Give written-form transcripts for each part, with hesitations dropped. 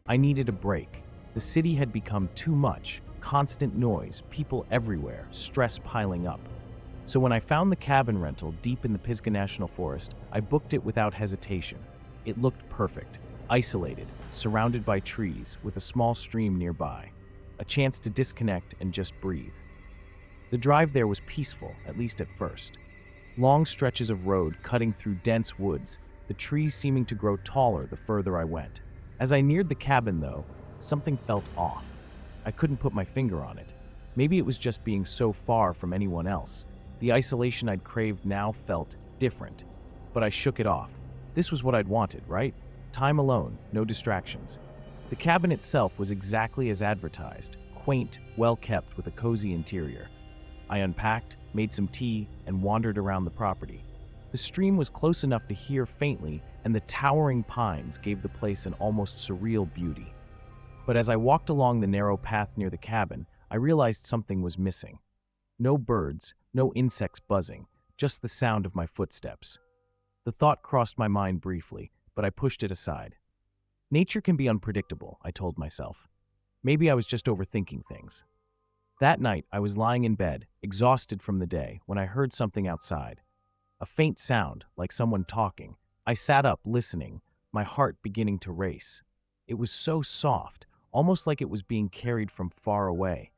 I needed a break. The city had become too much, constant noise, people everywhere, stress piling up. So when I found the cabin rental deep in the Pisgah National Forest, I booked it without hesitation. It looked perfect, isolated, surrounded by trees, with a small stream nearby. A chance to disconnect and just breathe. The drive there was peaceful, at least at first. Long stretches of road cutting through dense woods, the trees seeming to grow taller the further I went. As I neared the cabin, though, something felt off. I couldn't put my finger on it. Maybe it was just being so far from anyone else. The isolation I'd craved now felt different. But I shook it off. This was what I'd wanted, right? Time alone, no distractions. The cabin itself was exactly as advertised, quaint, well-kept with a cozy interior. I unpacked, made some tea, and wandered around the property. The stream was close enough to hear faintly, and the towering pines gave the place an almost surreal beauty. But as I walked along the narrow path near the cabin, I realized something was missing. No birds, no insects buzzing, just the sound of my footsteps. The thought crossed my mind briefly, but I pushed it aside. Nature can be unpredictable, I told myself. Maybe I was just overthinking things. That night, I was lying in bed, exhausted from the day, when I heard something outside. A faint sound, like someone talking. I sat up, listening, my heart beginning to race. It was so soft, almost like it was being carried from far away.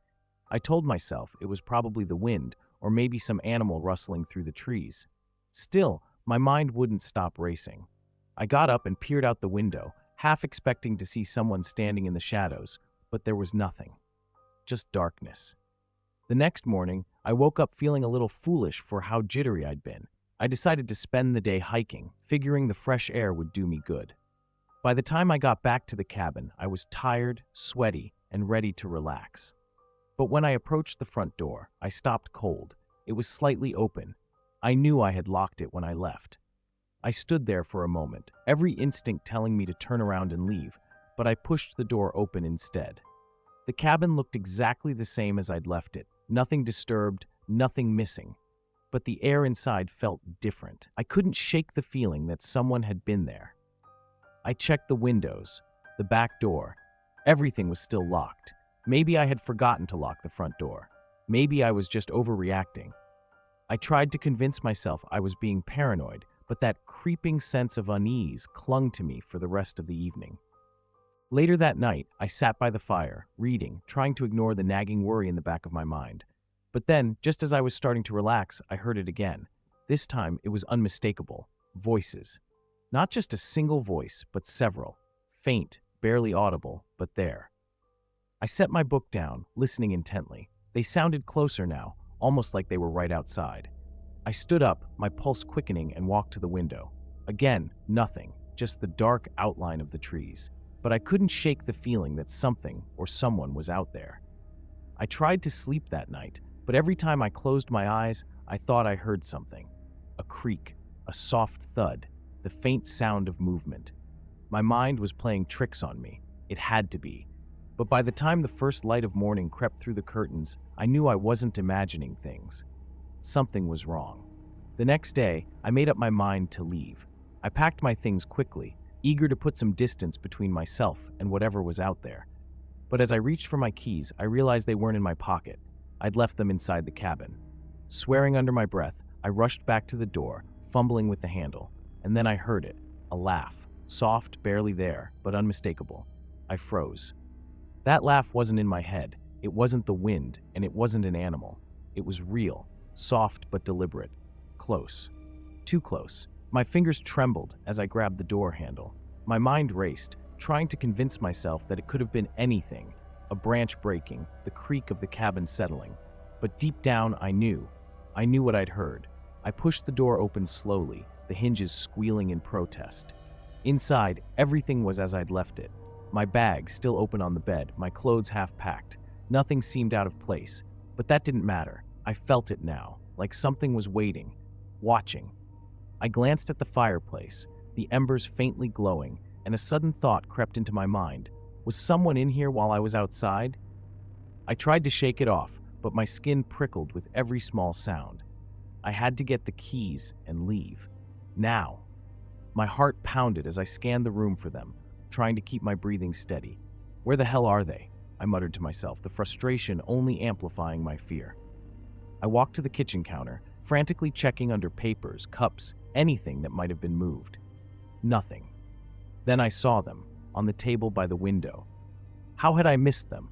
I told myself it was probably the wind, or maybe some animal rustling through the trees. Still, my mind wouldn't stop racing. I got up and peered out the window, half expecting to see someone standing in the shadows, but there was nothing. Just darkness. The next morning, I woke up feeling a little foolish for how jittery I'd been. I decided to spend the day hiking, figuring the fresh air would do me good. By the time I got back to the cabin, I was tired, sweaty, and ready to relax. But when I approached the front door, I stopped cold. It was slightly open. I knew I had locked it when I left. I stood there for a moment, every instinct telling me to turn around and leave, but I pushed the door open instead. The cabin looked exactly the same as I'd left it, nothing disturbed, nothing missing. But the air inside felt different. I couldn't shake the feeling that someone had been there. I checked the windows, the back door. Everything was still locked. Maybe I had forgotten to lock the front door. Maybe I was just overreacting. I tried to convince myself I was being paranoid, but that creeping sense of unease clung to me for the rest of the evening. Later that night, I sat by the fire, reading, trying to ignore the nagging worry in the back of my mind. But then, just as I was starting to relax, I heard it again. This time, it was unmistakable. Voices. Not just a single voice, but several. Faint, barely audible, but there. I set my book down, listening intently. They sounded closer now, almost like they were right outside. I stood up, my pulse quickening, and walked to the window. Again, nothing, just the dark outline of the trees. But I couldn't shake the feeling that something or someone was out there. I tried to sleep that night, but every time I closed my eyes, I thought I heard something. A creak, a soft thud, the faint sound of movement. My mind was playing tricks on me. It had to be. But by the time the first light of morning crept through the curtains, I knew I wasn't imagining things. Something was wrong. The next day, I made up my mind to leave. I packed my things quickly, eager to put some distance between myself and whatever was out there. But as I reached for my keys, I realized they weren't in my pocket. I'd left them inside the cabin. Swearing under my breath, I rushed back to the door, fumbling with the handle, and then I heard it, a laugh, soft, barely there, but unmistakable. I froze. That laugh wasn't in my head. It wasn't the wind, and it wasn't an animal. It was real, soft but deliberate, close. Too close. My fingers trembled as I grabbed the door handle. My mind raced, trying to convince myself that it could have been anything, a branch breaking, the creak of the cabin settling. But deep down, I knew what I'd heard. I pushed the door open slowly, the hinges squealing in protest. Inside, everything was as I'd left it. My bag still open on the bed, my clothes half packed. Nothing seemed out of place, but that didn't matter. I felt it now, like something was waiting, watching. I glanced at the fireplace, the embers faintly glowing, and a sudden thought crept into my mind. Was someone in here while I was outside? I tried to shake it off, but my skin prickled with every small sound. I had to get the keys and leave. Now. My heart pounded as I scanned the room for them. trying to keep my breathing steady. Where the hell are they? I muttered to myself, the frustration only amplifying my fear. I walked to the kitchen counter, frantically checking under papers, cups, anything that might have been moved. Nothing. Then I saw them, on the table by the window. How had I missed them?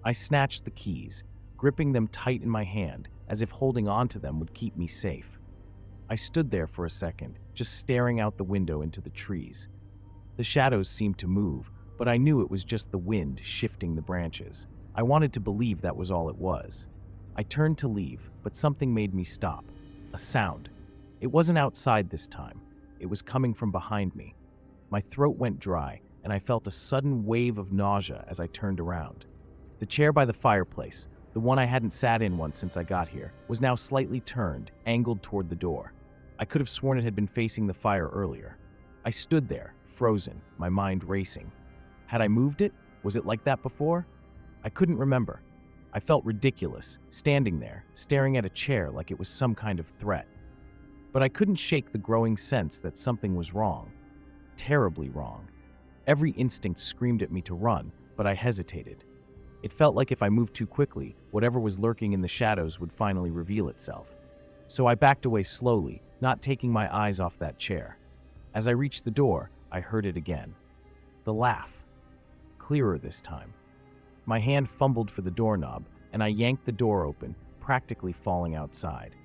I snatched the keys, gripping them tight in my hand, as if holding onto them would keep me safe. I stood there for a second, just staring out the window into the trees. The shadows seemed to move, but I knew it was just the wind shifting the branches. I wanted to believe that was all it was. I turned to leave, but something made me stop. A sound. It wasn't outside this time. It was coming from behind me. My throat went dry, and I felt a sudden wave of nausea as I turned around. The chair by the fireplace, the one I hadn't sat in once since I got here, was now slightly turned, angled toward the door. I could have sworn it had been facing the fire earlier. I stood there, frozen, my mind racing. Had I moved it? Was it like that before? I couldn't remember. I felt ridiculous, standing there, staring at a chair like it was some kind of threat. But I couldn't shake the growing sense that something was wrong. Terribly wrong. Every instinct screamed at me to run, but I hesitated. It felt like if I moved too quickly, whatever was lurking in the shadows would finally reveal itself. So I backed away slowly, not taking my eyes off that chair. As I reached the door, I heard it again. The laugh. Clearer this time. My hand fumbled for the doorknob, and I yanked the door open, practically falling outside.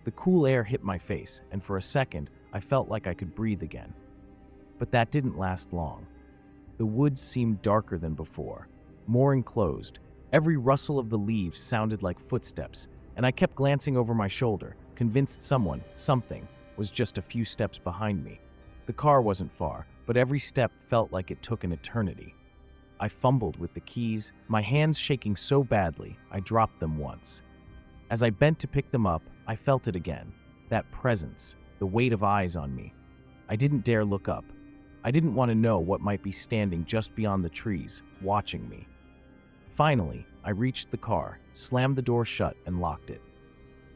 The cool air hit my face, and for a second, I felt like I could breathe again. But that didn't last long. The woods seemed darker than before, more enclosed. Every rustle of the leaves sounded like footsteps, and I kept glancing over my shoulder, convinced something, was just a few steps behind me. The car wasn't far, but every step felt like it took an eternity. I fumbled with the keys, my hands shaking so badly, I dropped them once. As I bent to pick them up, I felt it again, that presence, the weight of eyes on me. I didn't dare look up. I didn't want to know what might be standing just beyond the trees, watching me. Finally, I reached the car, slammed the door shut, and locked it.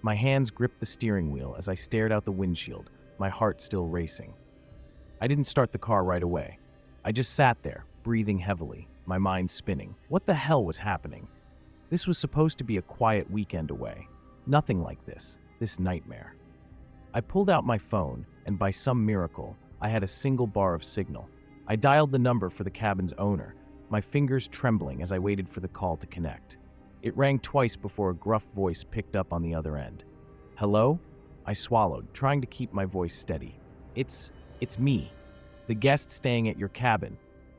My hands gripped the steering wheel as I stared out the windshield, my heart still racing. I didn't start the car right away. I just sat there, breathing heavily, my mind spinning. What the hell was happening? This was supposed to be a quiet weekend away. Nothing like this nightmare. I pulled out my phone, and by some miracle, I had a single bar of signal. I dialed the number for the cabin's owner, my fingers trembling as I waited for the call to connect. It rang twice before a gruff voice picked up on the other end. Hello? I swallowed, trying to keep my voice steady. It's me, the guest staying at your cabin.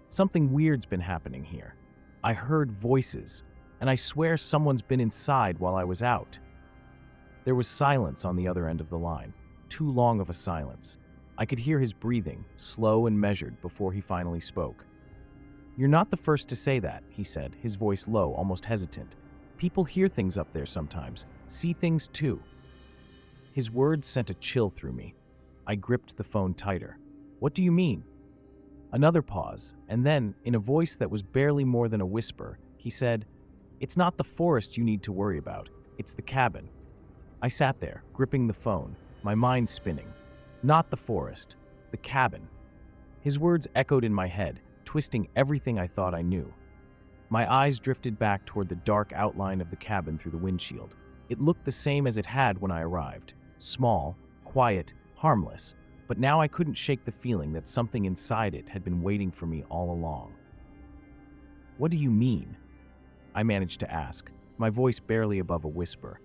Something weird's been happening here. I heard voices, and I swear someone's been inside while I was out. There was silence on the other end of the line, too long of a silence. I could hear his breathing, slow and measured, before he finally spoke. You're not the first to say that, he said, his voice low, almost hesitant. People hear things up there sometimes, see things too. His words sent a chill through me. I gripped the phone tighter. What do you mean? Another pause, and then, in a voice that was barely more than a whisper, he said, It's not the forest you need to worry about, it's the cabin. I sat there, gripping the phone, my mind spinning. Not the forest, the cabin. His words echoed in my head, twisting everything I thought I knew. My eyes drifted back toward the dark outline of the cabin through the windshield. It looked the same as it had when I arrived. Small, quiet, harmless. But now I couldn't shake the feeling that something inside it had been waiting for me all along. What do you mean? I managed to ask, my voice barely above a whisper.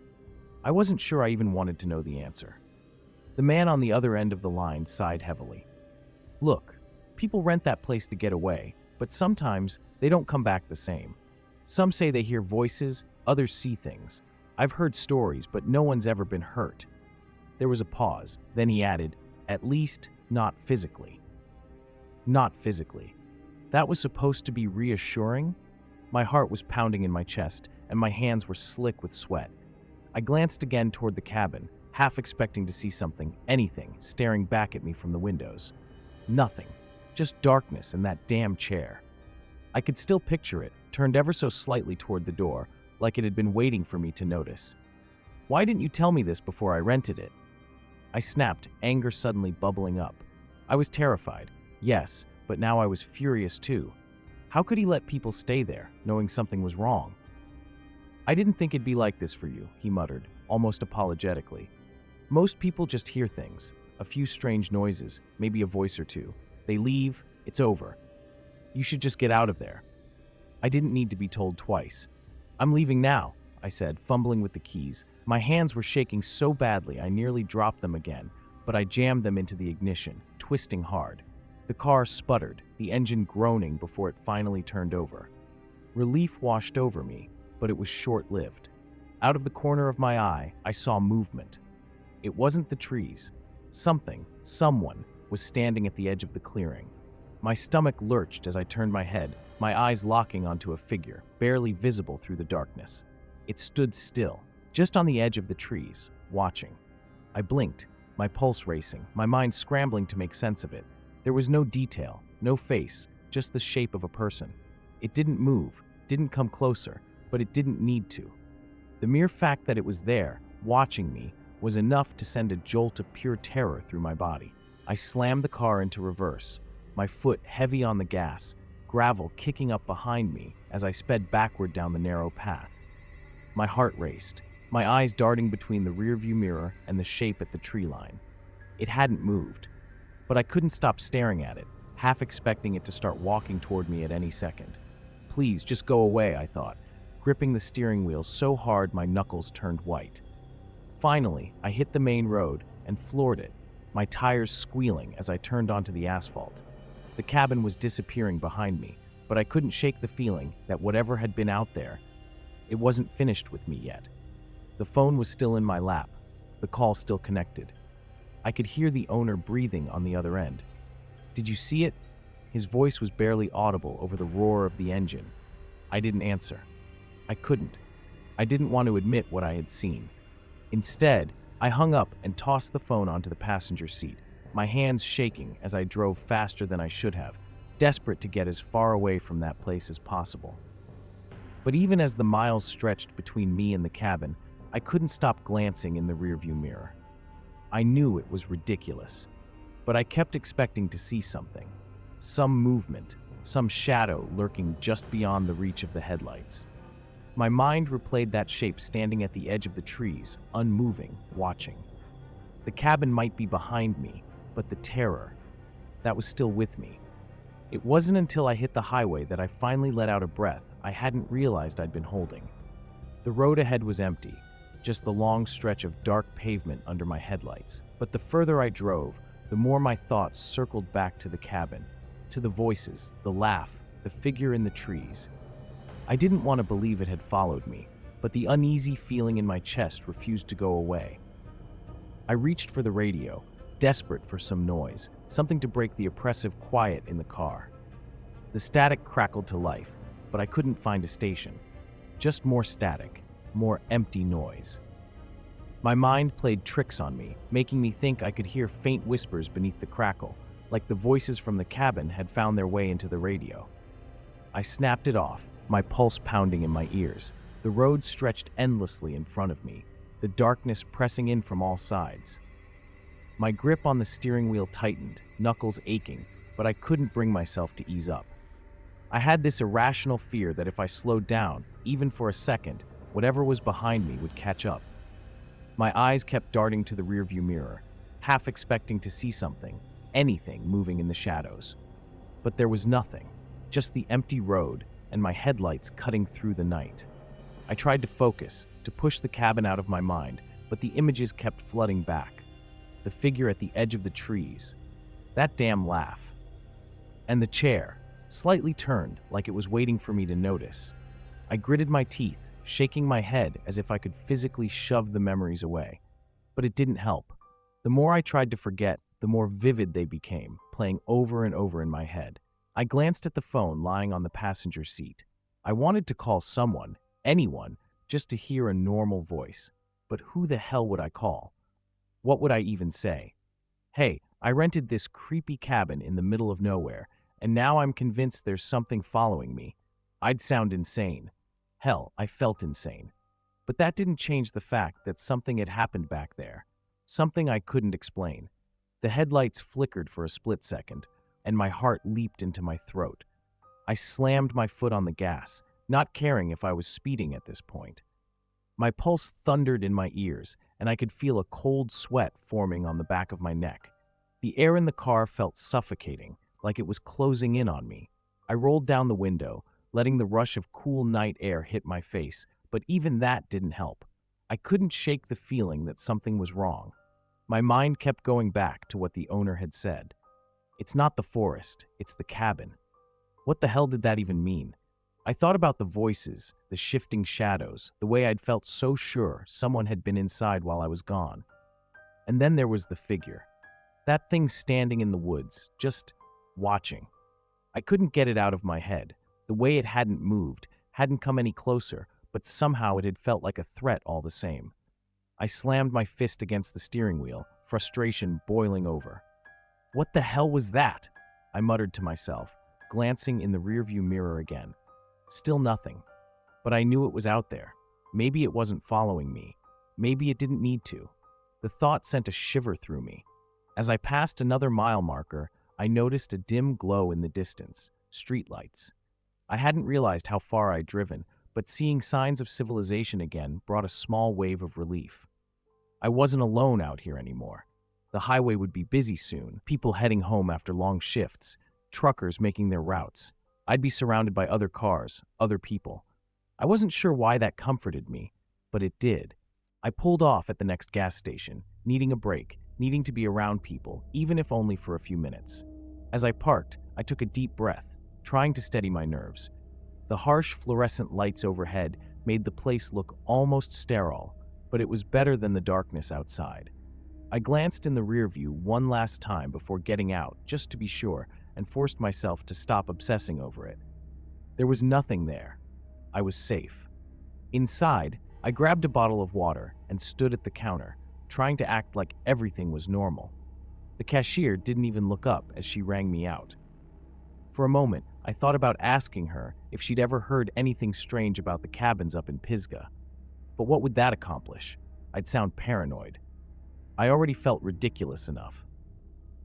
I wasn't sure I even wanted to know the answer. The man on the other end of the line sighed heavily. Look, people rent that place to get away, but sometimes they don't come back the same. Some say they hear voices, others see things. I've heard stories, but no one's ever been hurt. There was a pause, then he added, At least, not physically. Not physically. That was supposed to be reassuring? My heart was pounding in my chest, and my hands were slick with sweat. I glanced again toward the cabin, half expecting to see something, anything, staring back at me from the windows. Nothing. Just darkness and that damn chair. I could still picture it, turned ever so slightly toward the door, like it had been waiting for me to notice. Why didn't you tell me this before I rented it? I snapped, anger suddenly bubbling up. I was terrified, yes, but now I was furious too. How could he let people stay there, knowing something was wrong? "I didn't think it'd be like this for you," he muttered, almost apologetically. "Most people just hear things, a few strange noises, maybe a voice or two. They leave, it's over. You should just get out of there." I didn't need to be told twice. "I'm leaving now," I said, fumbling with the keys. My hands were shaking so badly I nearly dropped them again, but I jammed them into the ignition, twisting hard. The car sputtered, the engine groaning before it finally turned over. Relief washed over me, but it was short-lived. Out of the corner of my eye, I saw movement. It wasn't the trees. Someone, was standing at the edge of the clearing. My stomach lurched as I turned my head, my eyes locking onto a figure, barely visible through the darkness. It stood still, just on the edge of the trees, watching. I blinked, my pulse racing, my mind scrambling to make sense of it. There was no detail, no face, just the shape of a person. It didn't move, didn't come closer, but it didn't need to. The mere fact that it was there, watching me, was enough to send a jolt of pure terror through my body. I slammed the car into reverse, my foot heavy on the gas, gravel kicking up behind me as I sped backward down the narrow path. My heart raced, my eyes darting between the rearview mirror and the shape at the tree line. It hadn't moved, but I couldn't stop staring at it, half expecting it to start walking toward me at any second. Please, just go away, I thought, gripping the steering wheel so hard my knuckles turned white. Finally, I hit the main road and floored it, my tires squealing as I turned onto the asphalt. The cabin was disappearing behind me, but I couldn't shake the feeling that whatever had been out there, it wasn't finished with me yet. The phone was still in my lap, the call still connected. I could hear the owner breathing on the other end. "Did you see it?" His voice was barely audible over the roar of the engine. I didn't answer. I couldn't. I didn't want to admit what I had seen. Instead, I hung up and tossed the phone onto the passenger seat, my hands shaking as I drove faster than I should have, desperate to get as far away from that place as possible. But even as the miles stretched between me and the cabin, I couldn't stop glancing in the rearview mirror. I knew it was ridiculous, but I kept expecting to see something. Some movement, some shadow lurking just beyond the reach of the headlights. My mind replayed that shape standing at the edge of the trees, unmoving, watching. The cabin might be behind me, but the terror, that was still with me. It wasn't until I hit the highway that I finally let out a breath I hadn't realized I'd been holding. The road ahead was empty, just the long stretch of dark pavement under my headlights. But the further I drove, the more my thoughts circled back to the cabin, to the voices, the laugh, the figure in the trees. I didn't want to believe it had followed me, but the uneasy feeling in my chest refused to go away. I reached for the radio, desperate for some noise, something to break the oppressive quiet in the car. The static crackled to life, but I couldn't find a station. Just more static, more empty noise. My mind played tricks on me, making me think I could hear faint whispers beneath the crackle, like the voices from the cabin had found their way into the radio. I snapped it off, my pulse pounding in my ears. The road stretched endlessly in front of me, the darkness pressing in from all sides. My grip on the steering wheel tightened, knuckles aching, but I couldn't bring myself to ease up. I had this irrational fear that if I slowed down, even for a second, whatever was behind me would catch up. My eyes kept darting to the rearview mirror, half expecting to see something, anything moving in the shadows. But there was nothing, just the empty road and my headlights cutting through the night. I tried to focus, to push the cabin out of my mind, but the images kept flooding back. The figure at the edge of the trees, that damn laugh, and the chair, slightly turned like it was waiting for me to notice. I gritted my teeth, shaking my head as if I could physically shove the memories away. But it didn't help. The more I tried to forget, the more vivid they became, playing over and over in my head. I glanced at the phone lying on the passenger seat. I wanted to call someone, anyone, just to hear a normal voice. But who the hell would I call? What would I even say? "Hey, I rented this creepy cabin in the middle of nowhere, and now I'm convinced there's something following me." I'd sound insane. Hell, I felt insane. But that didn't change the fact that something had happened back there. Something I couldn't explain. The headlights flickered for a split second, and my heart leaped into my throat. I slammed my foot on the gas, not caring if I was speeding at this point. My pulse thundered in my ears, and I could feel a cold sweat forming on the back of my neck. The air in the car felt suffocating, like it was closing in on me. I rolled down the window, letting the rush of cool night air hit my face, but even that didn't help. I couldn't shake the feeling that something was wrong. My mind kept going back to what the owner had said. It's not the forest, it's the cabin. What the hell did that even mean? I thought about the voices, the shifting shadows, the way I'd felt so sure someone had been inside while I was gone. And then there was the figure. That thing standing in the woods, just watching. I couldn't get it out of my head. The way it hadn't moved, hadn't come any closer, but somehow it had felt like a threat all the same. I slammed my fist against the steering wheel, frustration boiling over. What the hell was that? I muttered to myself, glancing in the rearview mirror again. Still nothing. But I knew it was out there. Maybe it wasn't following me. Maybe it didn't need to. The thought sent a shiver through me. As I passed another mile marker, I noticed a dim glow in the distance, streetlights. I hadn't realized how far I'd driven, but seeing signs of civilization again brought a small wave of relief. I wasn't alone out here anymore. The highway would be busy soon, people heading home after long shifts, truckers making their routes. I'd be surrounded by other cars, other people. I wasn't sure why that comforted me, but it did. I pulled off at the next gas station, needing a break, needing to be around people, even if only for a few minutes. As I parked, I took a deep breath, trying to steady my nerves. The harsh fluorescent lights overhead made the place look almost sterile, but it was better than the darkness outside. I glanced in the rearview one last time before getting out, just to be sure, and forced myself to stop obsessing over it. There was nothing there. I was safe. Inside, I grabbed a bottle of water and stood at the counter, trying to act like everything was normal. The cashier didn't even look up as she rang me out. For a moment, I thought about asking her if she'd ever heard anything strange about the cabins up in Pisgah. But what would that accomplish? I'd sound paranoid. I already felt ridiculous enough.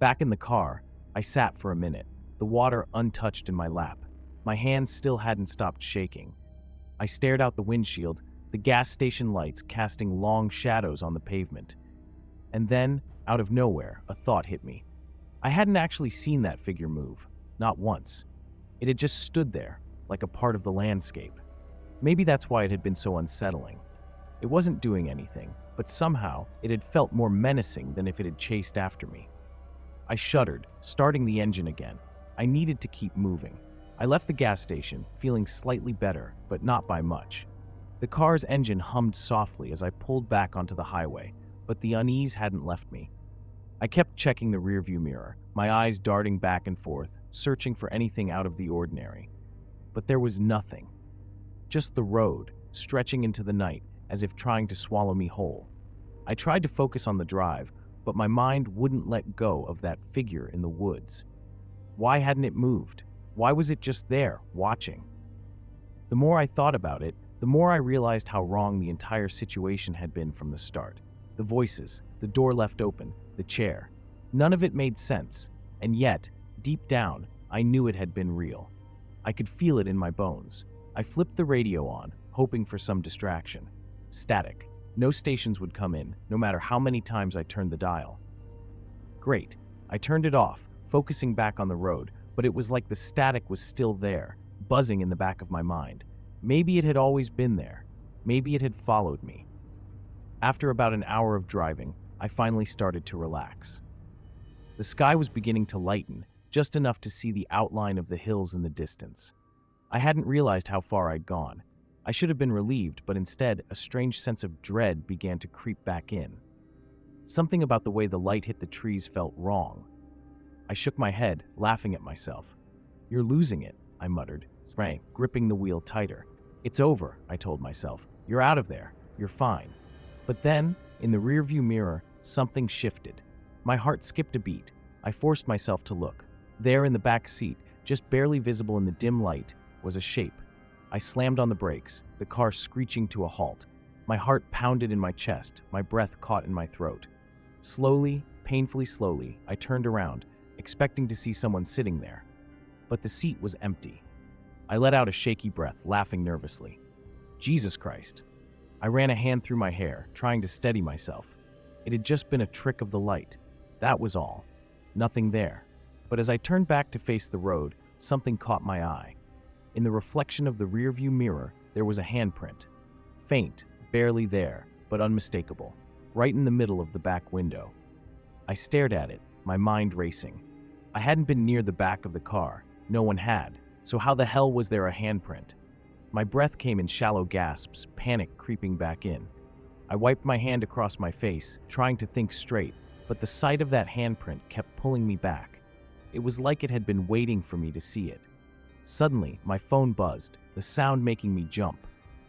Back in the car, I sat for a minute, the water untouched in my lap. My hands still hadn't stopped shaking. I stared out the windshield, the gas station lights casting long shadows on the pavement. And then, out of nowhere, a thought hit me. I hadn't actually seen that figure move, not once. It had just stood there, like a part of the landscape. Maybe that's why it had been so unsettling. It wasn't doing anything, but somehow it had felt more menacing than if it had chased after me. I shuddered, starting the engine again. I needed to keep moving. I left the gas station, feeling slightly better, but not by much. The car's engine hummed softly as I pulled back onto the highway, but the unease hadn't left me. I kept checking the rearview mirror, my eyes darting back and forth, searching for anything out of the ordinary. But there was nothing. Just the road, stretching into the night, as if trying to swallow me whole. I tried to focus on the drive, but my mind wouldn't let go of that figure in the woods. Why hadn't it moved? Why was it just there, watching? The more I thought about it, the more I realized how wrong the entire situation had been from the start. The voices, the door left open, the chair. None of it made sense, and yet, deep down, I knew it had been real. I could feel it in my bones. I flipped the radio on, hoping for some distraction. Static. No stations would come in, no matter how many times I turned the dial. Great. I turned it off, focusing back on the road, but it was like the static was still there, buzzing in the back of my mind. Maybe it had always been there. Maybe it had followed me. After about an hour of driving, I finally started to relax. The sky was beginning to lighten, just enough to see the outline of the hills in the distance. I hadn't realized how far I'd gone. I should have been relieved, but instead, a strange sense of dread began to creep back in. Something about the way the light hit the trees felt wrong. I shook my head, laughing at myself. "You're losing it," I muttered, gripping the wheel tighter. "It's over," I told myself. "You're out of there. You're fine." But then, in the rearview mirror, something shifted. My heart skipped a beat. I forced myself to look. There in the back seat, just barely visible in the dim light, was a shape. I slammed on the brakes, the car screeching to a halt. My heart pounded in my chest, my breath caught in my throat. Slowly, painfully slowly, I turned around, expecting to see someone sitting there. But the seat was empty. I let out a shaky breath, laughing nervously. Jesus Christ. I ran a hand through my hair, trying to steady myself. It had just been a trick of the light. That was all. Nothing there. But as I turned back to face the road, something caught my eye. In the reflection of the rearview mirror, there was a handprint. Faint, barely there, but unmistakable, right in the middle of the back window. I stared at it, my mind racing. I hadn't been near the back of the car. No one had. So how the hell was there a handprint? My breath came in shallow gasps, panic creeping back in. I wiped my hand across my face, trying to think straight, but the sight of that handprint kept pulling me back. It was like it had been waiting for me to see it. Suddenly, my phone buzzed, the sound making me jump.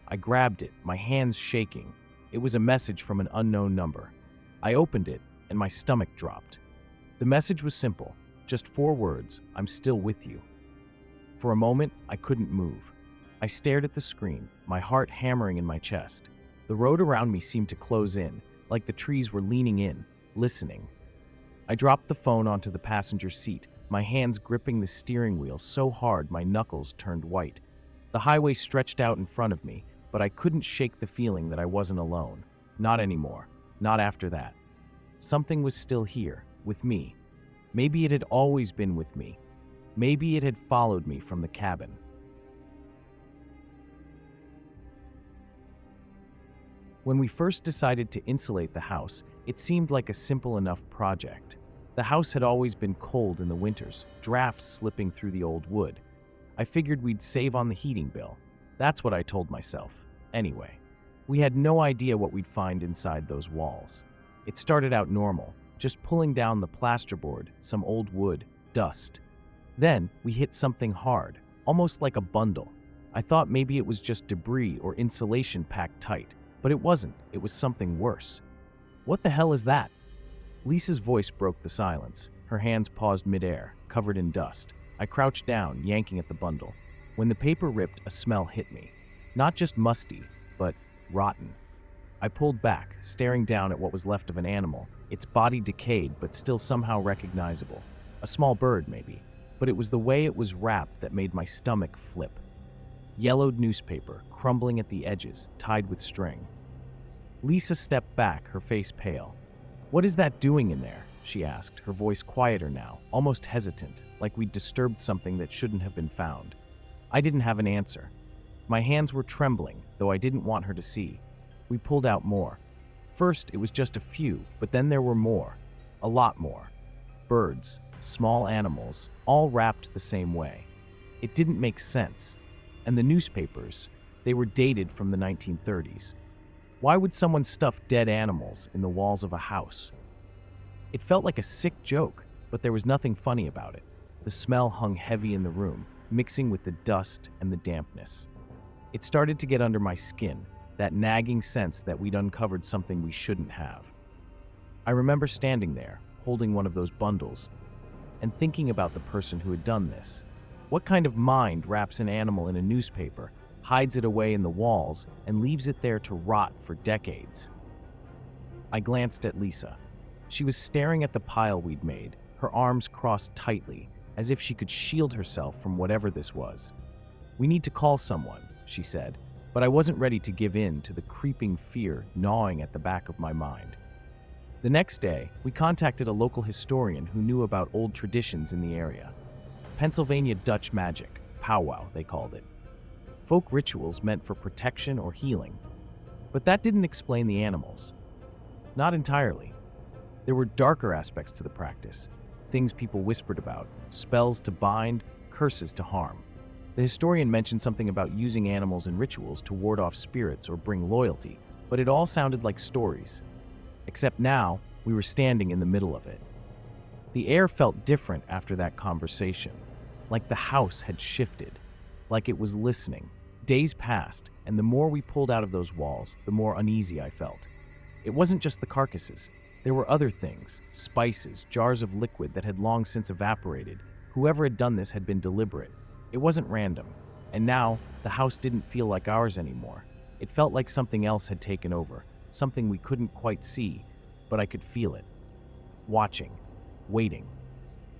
I grabbed it, my hands shaking. It was a message from an unknown number. I opened it, and my stomach dropped. The message was simple, just 4 words, "I'm still with you." For a moment, I couldn't move. I stared at the screen, my heart hammering in my chest. The road around me seemed to close in, like the trees were leaning in, listening. I dropped the phone onto the passenger seat, my hands gripping the steering wheel so hard my knuckles turned white. The highway stretched out in front of me, but I couldn't shake the feeling that I wasn't alone. Not anymore. Not after that. Something was still here, with me. Maybe it had always been with me. Maybe it had followed me from the cabin. When we first decided to insulate the house, it seemed like a simple enough project. The house had always been cold in the winters, drafts slipping through the old wood. I figured we'd save on the heating bill. That's what I told myself. Anyway, we had no idea what we'd find inside those walls. It started out normal, just pulling down the plasterboard, some old wood, dust. Then we hit something hard, almost like a bundle. I thought maybe it was just debris or insulation packed tight, but it wasn't. It was something worse. "What the hell is that?" Lisa's voice broke the silence. Her hands paused midair, covered in dust. I crouched down, yanking at the bundle. When the paper ripped, a smell hit me. Not just musty, but rotten. I pulled back, staring down at what was left of an animal, its body decayed but still somehow recognizable. A small bird, maybe. But it was the way it was wrapped that made my stomach flip. Yellowed newspaper, crumbling at the edges, tied with string. Lisa stepped back, her face pale. "What is that doing in there?" she asked, her voice quieter now, almost hesitant, like we'd disturbed something that shouldn't have been found. I didn't have an answer. My hands were trembling, though I didn't want her to see. We pulled out more. First, it was just a few, but then there were more. A lot more. Birds, small animals, all wrapped the same way. It didn't make sense. And the newspapers, they were dated from the 1930s. Why would someone stuff dead animals in the walls of a house? It felt like a sick joke, but there was nothing funny about it. The smell hung heavy in the room, mixing with the dust and the dampness. It started to get under my skin, that nagging sense that we'd uncovered something we shouldn't have. I remember standing there, holding one of those bundles, and thinking about the person who had done this. What kind of mind wraps an animal in a newspaper, hides it away in the walls, and leaves it there to rot for decades? I glanced at Lisa. She was staring at the pile we'd made, her arms crossed tightly, as if she could shield herself from whatever this was. "We need to call someone," she said, but I wasn't ready to give in to the creeping fear gnawing at the back of my mind. The next day, we contacted a local historian who knew about old traditions in the area. Pennsylvania Dutch magic, powwow they called it. Folk rituals meant for protection or healing. But that didn't explain the animals. Not entirely. There were darker aspects to the practice, things people whispered about, spells to bind, curses to harm. The historian mentioned something about using animals in rituals to ward off spirits or bring loyalty, but it all sounded like stories. Except now, we were standing in the middle of it. The air felt different after that conversation, like the house had shifted, like it was listening. Days passed, and the more we pulled out of those walls, the more uneasy I felt. It wasn't just the carcasses. There were other things, spices, jars of liquid that had long since evaporated. Whoever had done this had been deliberate. It wasn't random. And now, the house didn't feel like ours anymore. It felt like something else had taken over, something we couldn't quite see, but I could feel it. Watching. Waiting.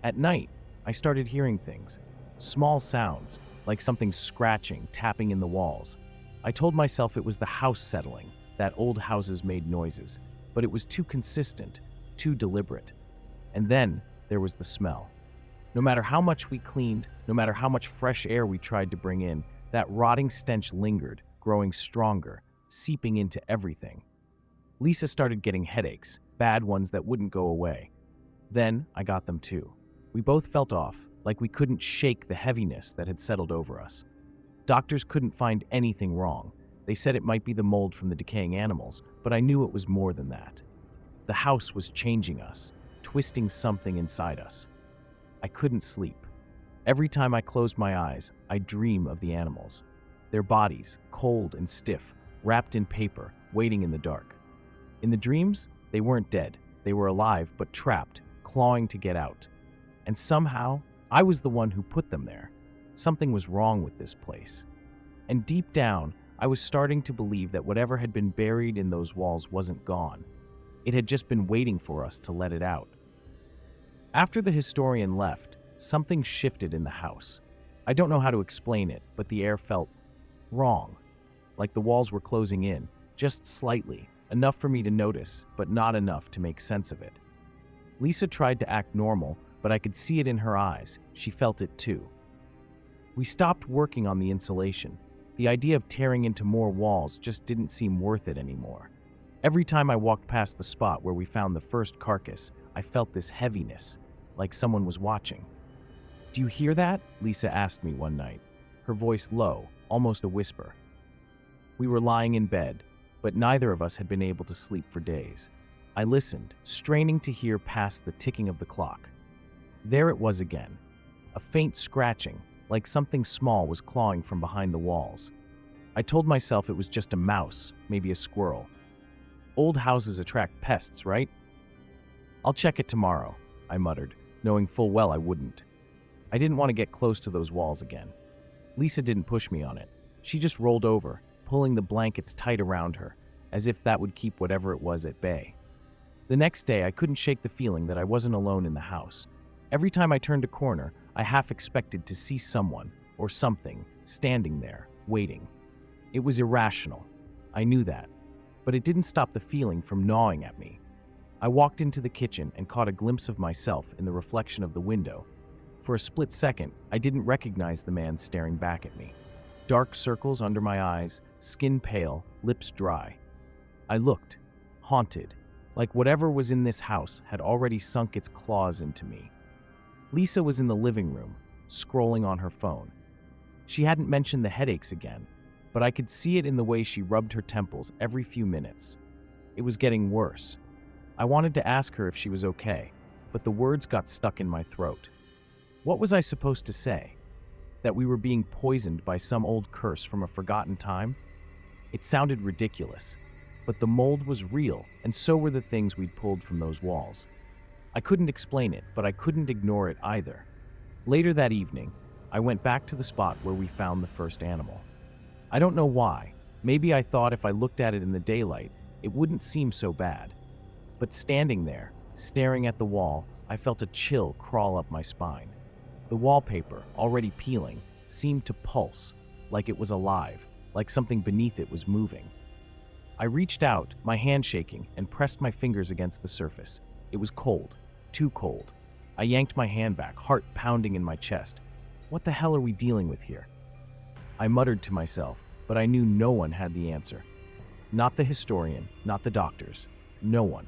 At night, I started hearing things. Small sounds, like something scratching, tapping in the walls. I told myself it was the house settling, that old houses made noises, but it was too consistent, too deliberate. And then there was the smell. No matter how much we cleaned, no matter how much fresh air we tried to bring in, that rotting stench lingered, growing stronger, seeping into everything. Lisa started getting headaches, bad ones that wouldn't go away. Then I got them too. We both felt off, like we couldn't shake the heaviness that had settled over us. Doctors couldn't find anything wrong. They said it might be the mold from the decaying animals, but I knew it was more than that. The house was changing us, twisting something inside us. I couldn't sleep. Every time I closed my eyes, I'd dream of the animals. Their bodies, cold and stiff, wrapped in paper, waiting in the dark. In the dreams, they weren't dead. They were alive, but trapped, clawing to get out. And somehow, I was the one who put them there. Something was wrong with this place. And deep down, I was starting to believe that whatever had been buried in those walls wasn't gone. It had just been waiting for us to let it out. After the historian left, something shifted in the house. I don't know how to explain it, but the air felt wrong. Like the walls were closing in, just slightly, enough for me to notice, but not enough to make sense of it. Lisa tried to act normal, but I could see it in her eyes. She felt it too. We stopped working on the insulation. The idea of tearing into more walls just didn't seem worth it anymore. Every time I walked past the spot where we found the first carcass, I felt this heaviness, like someone was watching. "Do you hear that?" Lisa asked me one night, her voice low, almost a whisper. We were lying in bed, but neither of us had been able to sleep for days. I listened, straining to hear past the ticking of the clock. There it was again, a faint scratching, like something small was clawing from behind the walls. I told myself it was just a mouse, maybe a squirrel. Old houses attract pests, right? "I'll check it tomorrow," I muttered, knowing full well I wouldn't. I didn't want to get close to those walls again. Lisa didn't push me on it. She just rolled over, pulling the blankets tight around her, as if that would keep whatever it was at bay. The next day, I couldn't shake the feeling that I wasn't alone in the house. Every time I turned a corner, I half expected to see someone, or something, standing there, waiting. It was irrational. I knew that. But it didn't stop the feeling from gnawing at me. I walked into the kitchen and caught a glimpse of myself in the reflection of the window. For a split second, I didn't recognize the man staring back at me. Dark circles under my eyes, skin pale, lips dry. I looked, haunted, like whatever was in this house had already sunk its claws into me. Lisa was in the living room, scrolling on her phone. She hadn't mentioned the headaches again, but I could see it in the way she rubbed her temples every few minutes. It was getting worse. I wanted to ask her if she was okay, but the words got stuck in my throat. What was I supposed to say? That we were being poisoned by some old curse from a forgotten time? It sounded ridiculous, but the mold was real, and so were the things we'd pulled from those walls. I couldn't explain it, but I couldn't ignore it either. Later that evening, I went back to the spot where we found the first animal. I don't know why. Maybe I thought if I looked at it in the daylight, it wouldn't seem so bad. But standing there, staring at the wall, I felt a chill crawl up my spine. The wallpaper, already peeling, seemed to pulse, like it was alive, like something beneath it was moving. I reached out, my hand shaking, and pressed my fingers against the surface. It was cold, too cold. I yanked my hand back, heart pounding in my chest. What the hell are we dealing with here? I muttered to myself, but I knew no one had the answer. Not the historian, not the doctors, no one.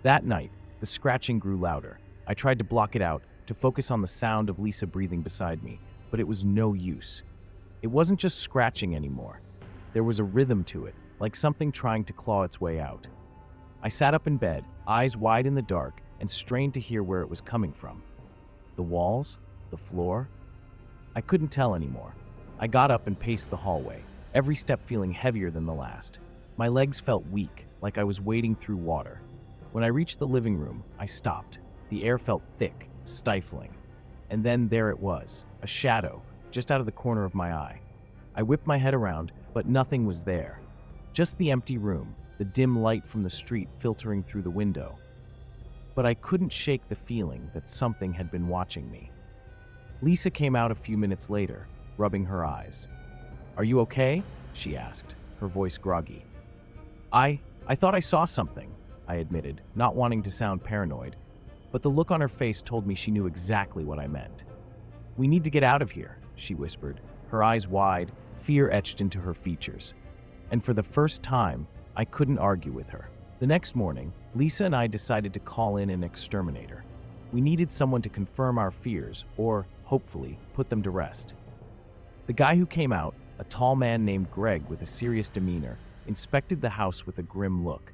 That night, the scratching grew louder. I tried to block it out, to focus on the sound of Lisa breathing beside me, but it was no use. It wasn't just scratching anymore. There was a rhythm to it, like something trying to claw its way out. I sat up in bed, eyes wide in the dark, and strained to hear where it was coming from. The walls? The floor? I couldn't tell anymore. I got up and paced the hallway, every step feeling heavier than the last. My legs felt weak, like I was wading through water. When I reached the living room, I stopped. The air felt thick, stifling. And then there it was, a shadow, just out of the corner of my eye. I whipped my head around, but nothing was there. Just the empty room, the dim light from the street filtering through the window. but I couldn't shake the feeling that something had been watching me. Lisa came out a few minutes later, rubbing her eyes. "Are you okay?" she asked, her voice groggy. I thought I saw something," I admitted, not wanting to sound paranoid, but the look on her face told me she knew exactly what I meant. "We need to get out of here," she whispered, her eyes wide, fear etched into her features. And for the first time, I couldn't argue with her. The next morning, Lisa and I decided to call in an exterminator. We needed someone to confirm our fears, or, hopefully, put them to rest. The guy who came out, a tall man named Greg with a serious demeanor, inspected the house with a grim look.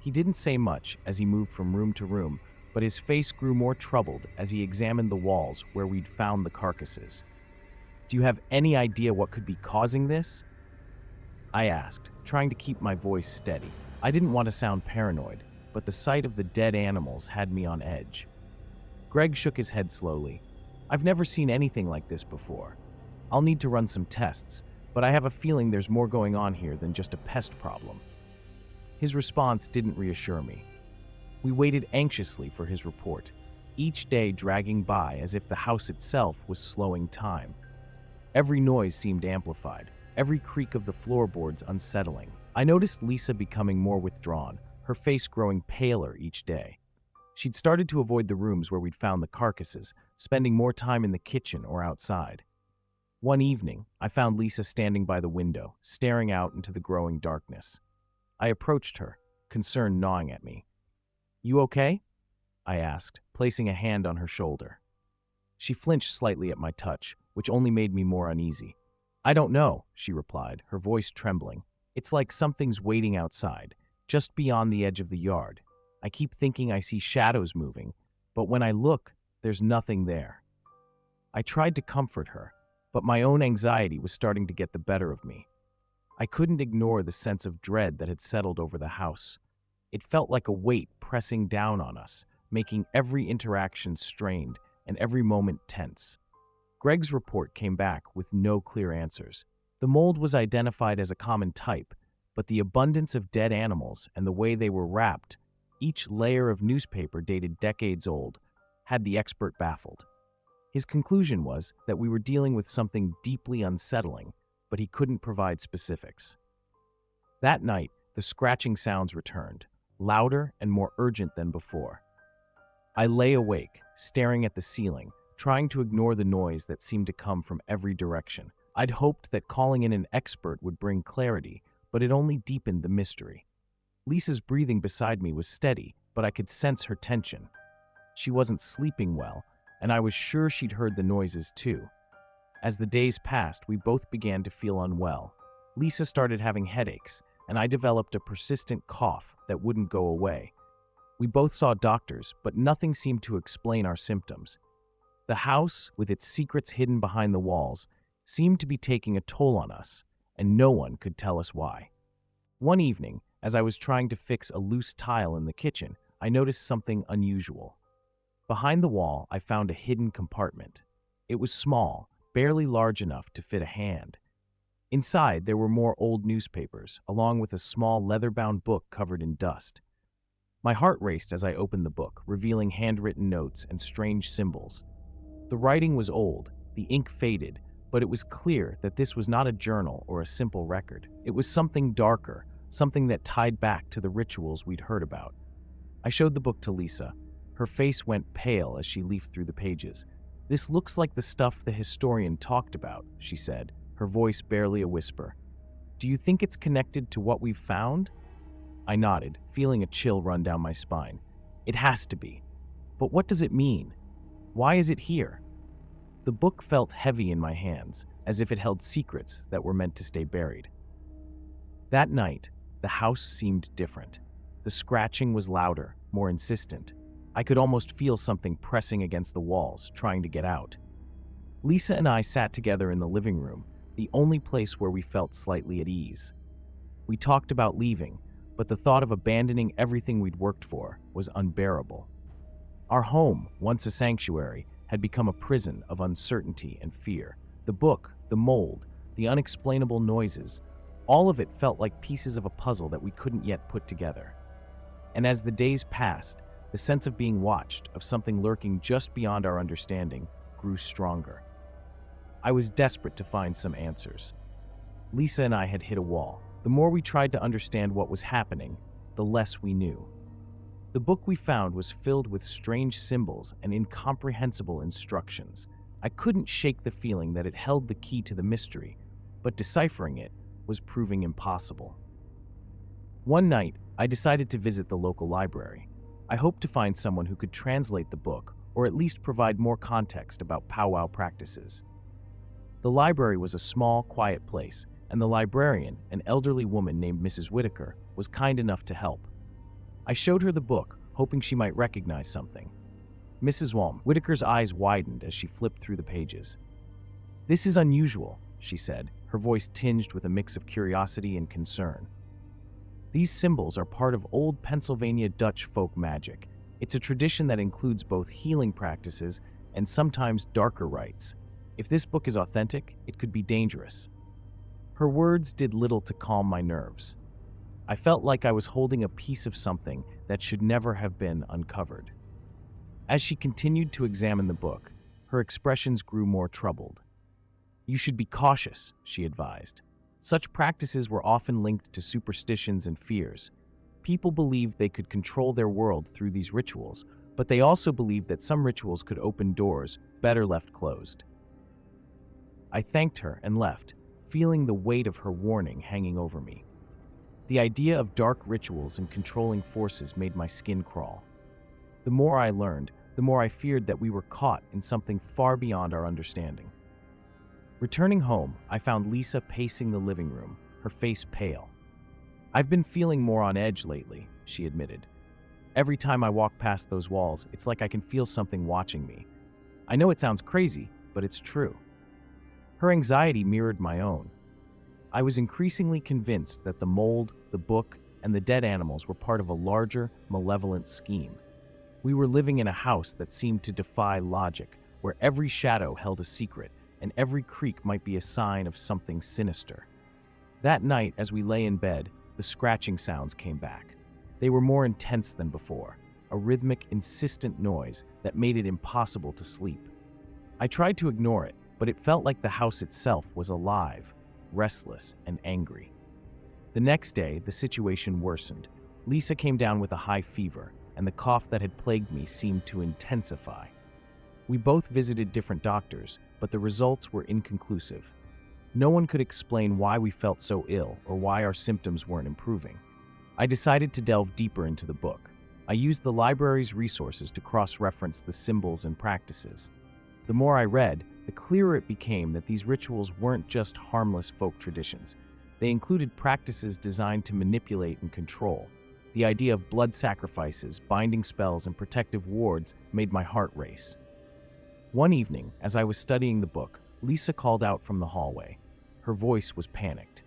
He didn't say much as he moved from room to room, but his face grew more troubled as he examined the walls where we'd found the carcasses. "Do you have any idea what could be causing this?" I asked, trying to keep my voice steady. I didn't want to sound paranoid, but the sight of the dead animals had me on edge. Greg shook his head slowly. "I've never seen anything like this before. I'll need to run some tests, but I have a feeling there's more going on here than just a pest problem." His response didn't reassure me. We waited anxiously for his report, each day dragging by as if the house itself was slowing time. Every noise seemed amplified, every creak of the floorboards unsettling. I noticed Lisa becoming more withdrawn, her face growing paler each day. She'd started to avoid the rooms where we'd found the carcasses, spending more time in the kitchen or outside. One evening, I found Lisa standing by the window, staring out into the growing darkness. I approached her, concern gnawing at me. "You okay?" I asked, placing a hand on her shoulder. She flinched slightly at my touch, which only made me more uneasy. "I don't know," she replied, her voice trembling. "It's like something's waiting outside, just beyond the edge of the yard. I keep thinking I see shadows moving, but when I look, there's nothing there." I tried to comfort her, but my own anxiety was starting to get the better of me. I couldn't ignore the sense of dread that had settled over the house. It felt like a weight pressing down on us, making every interaction strained and every moment tense. Greg's report came back with no clear answers. The mold was identified as a common type, but the abundance of dead animals and the way they were wrapped, each layer of newspaper dated decades old, had the expert baffled. His conclusion was that we were dealing with something deeply unsettling, but he couldn't provide specifics. That night, the scratching sounds returned, louder and more urgent than before. I lay awake, staring at the ceiling, trying to ignore the noise that seemed to come from every direction. I'd hoped that calling in an expert would bring clarity, but it only deepened the mystery. Lisa's breathing beside me was steady, but I could sense her tension. She wasn't sleeping well, and I was sure she'd heard the noises too. As the days passed, we both began to feel unwell. Lisa started having headaches, and I developed a persistent cough that wouldn't go away. We both saw doctors, but nothing seemed to explain our symptoms. The house, with its secrets hidden behind the walls, seemed to be taking a toll on us, and no one could tell us why. One evening, as I was trying to fix a loose tile in the kitchen, I noticed something unusual. Behind the wall, I found a hidden compartment. It was small, barely large enough to fit a hand. Inside, there were more old newspapers, along with a small leather-bound book covered in dust. My heart raced as I opened the book, revealing handwritten notes and strange symbols. The writing was old, the ink faded, but it was clear that this was not a journal or a simple record. It was something darker, something that tied back to the rituals we'd heard about. I showed the book to Lisa. Her face went pale as she leafed through the pages. "This looks like the stuff the historian talked about," she said, her voice barely a whisper. "Do you think it's connected to what we've found?" I nodded, feeling a chill run down my spine. "It has to be. But what does it mean? Why is it here?" The book felt heavy in my hands, as if it held secrets that were meant to stay buried. That night, the house seemed different. The scratching was louder, more insistent. I could almost feel something pressing against the walls, trying to get out. Lisa and I sat together in the living room, the only place where we felt slightly at ease. We talked about leaving, but the thought of abandoning everything we'd worked for was unbearable. Our home, once a sanctuary, had become a prison of uncertainty and fear. The book, the mold, the unexplainable noises, all of it felt like pieces of a puzzle that we couldn't yet put together. And as the days passed, The sense of being watched, of something lurking just beyond our understanding, grew stronger. I was desperate to find some answers. Lisa and I had hit a wall. The more we tried to understand what was happening, the less we knew. The book we found was filled with strange symbols and incomprehensible instructions. I couldn't shake the feeling that it held the key to the mystery, but deciphering it was proving impossible. One night, I decided to visit the local library. I hoped to find someone who could translate the book or at least provide more context about powwow practices. The library was a small, quiet place, and the librarian, an elderly woman named Mrs. Whitaker, was kind enough to help. I showed her the book, hoping she might recognize something. Mrs. Whitaker's eyes widened as she flipped through the pages. "This is unusual," she said, her voice tinged with a mix of curiosity and concern. "These symbols are part of old Pennsylvania Dutch folk magic. It's a tradition that includes both healing practices and sometimes darker rites. If this book is authentic, it could be dangerous." Her words did little to calm my nerves. I felt like I was holding a piece of something that should never have been uncovered. As she continued to examine the book, her expressions grew more troubled. "You should be cautious," she advised. Such practices were often linked to superstitions and fears. People believed they could control their world through these rituals, but they also believed that some rituals could open doors better left closed. I thanked her and left, feeling the weight of her warning hanging over me. The idea of dark rituals and controlling forces made my skin crawl. The more I learned, the more I feared that we were caught in something far beyond our understanding. Returning home, I found Lisa pacing the living room, her face pale. "I've been feeling more on edge lately," she admitted. "Every time I walk past those walls, it's like I can feel something watching me. I know it sounds crazy, but it's true." Her anxiety mirrored my own. I was increasingly convinced that the mold, the book, and the dead animals were part of a larger, malevolent scheme. We were living in a house that seemed to defy logic, where every shadow held a secret, and every creak might be a sign of something sinister. That night, as we lay in bed, the scratching sounds came back. They were more intense than before, a rhythmic, insistent noise that made it impossible to sleep. I tried to ignore it, but it felt like the house itself was alive, restless, and angry. The next day, the situation worsened. Lisa came down with a high fever, and the cough that had plagued me seemed to intensify. We both visited different doctors, but the results were inconclusive. No one could explain why we felt so ill or why our symptoms weren't improving. I decided to delve deeper into the book. I used the library's resources to cross-reference the symbols and practices. The more I read, the clearer it became that these rituals weren't just harmless folk traditions. They included practices designed to manipulate and control. The idea of blood sacrifices, binding spells, and protective wards made my heart race. One evening, as I was studying the book, Lisa called out from the hallway. Her voice was panicked.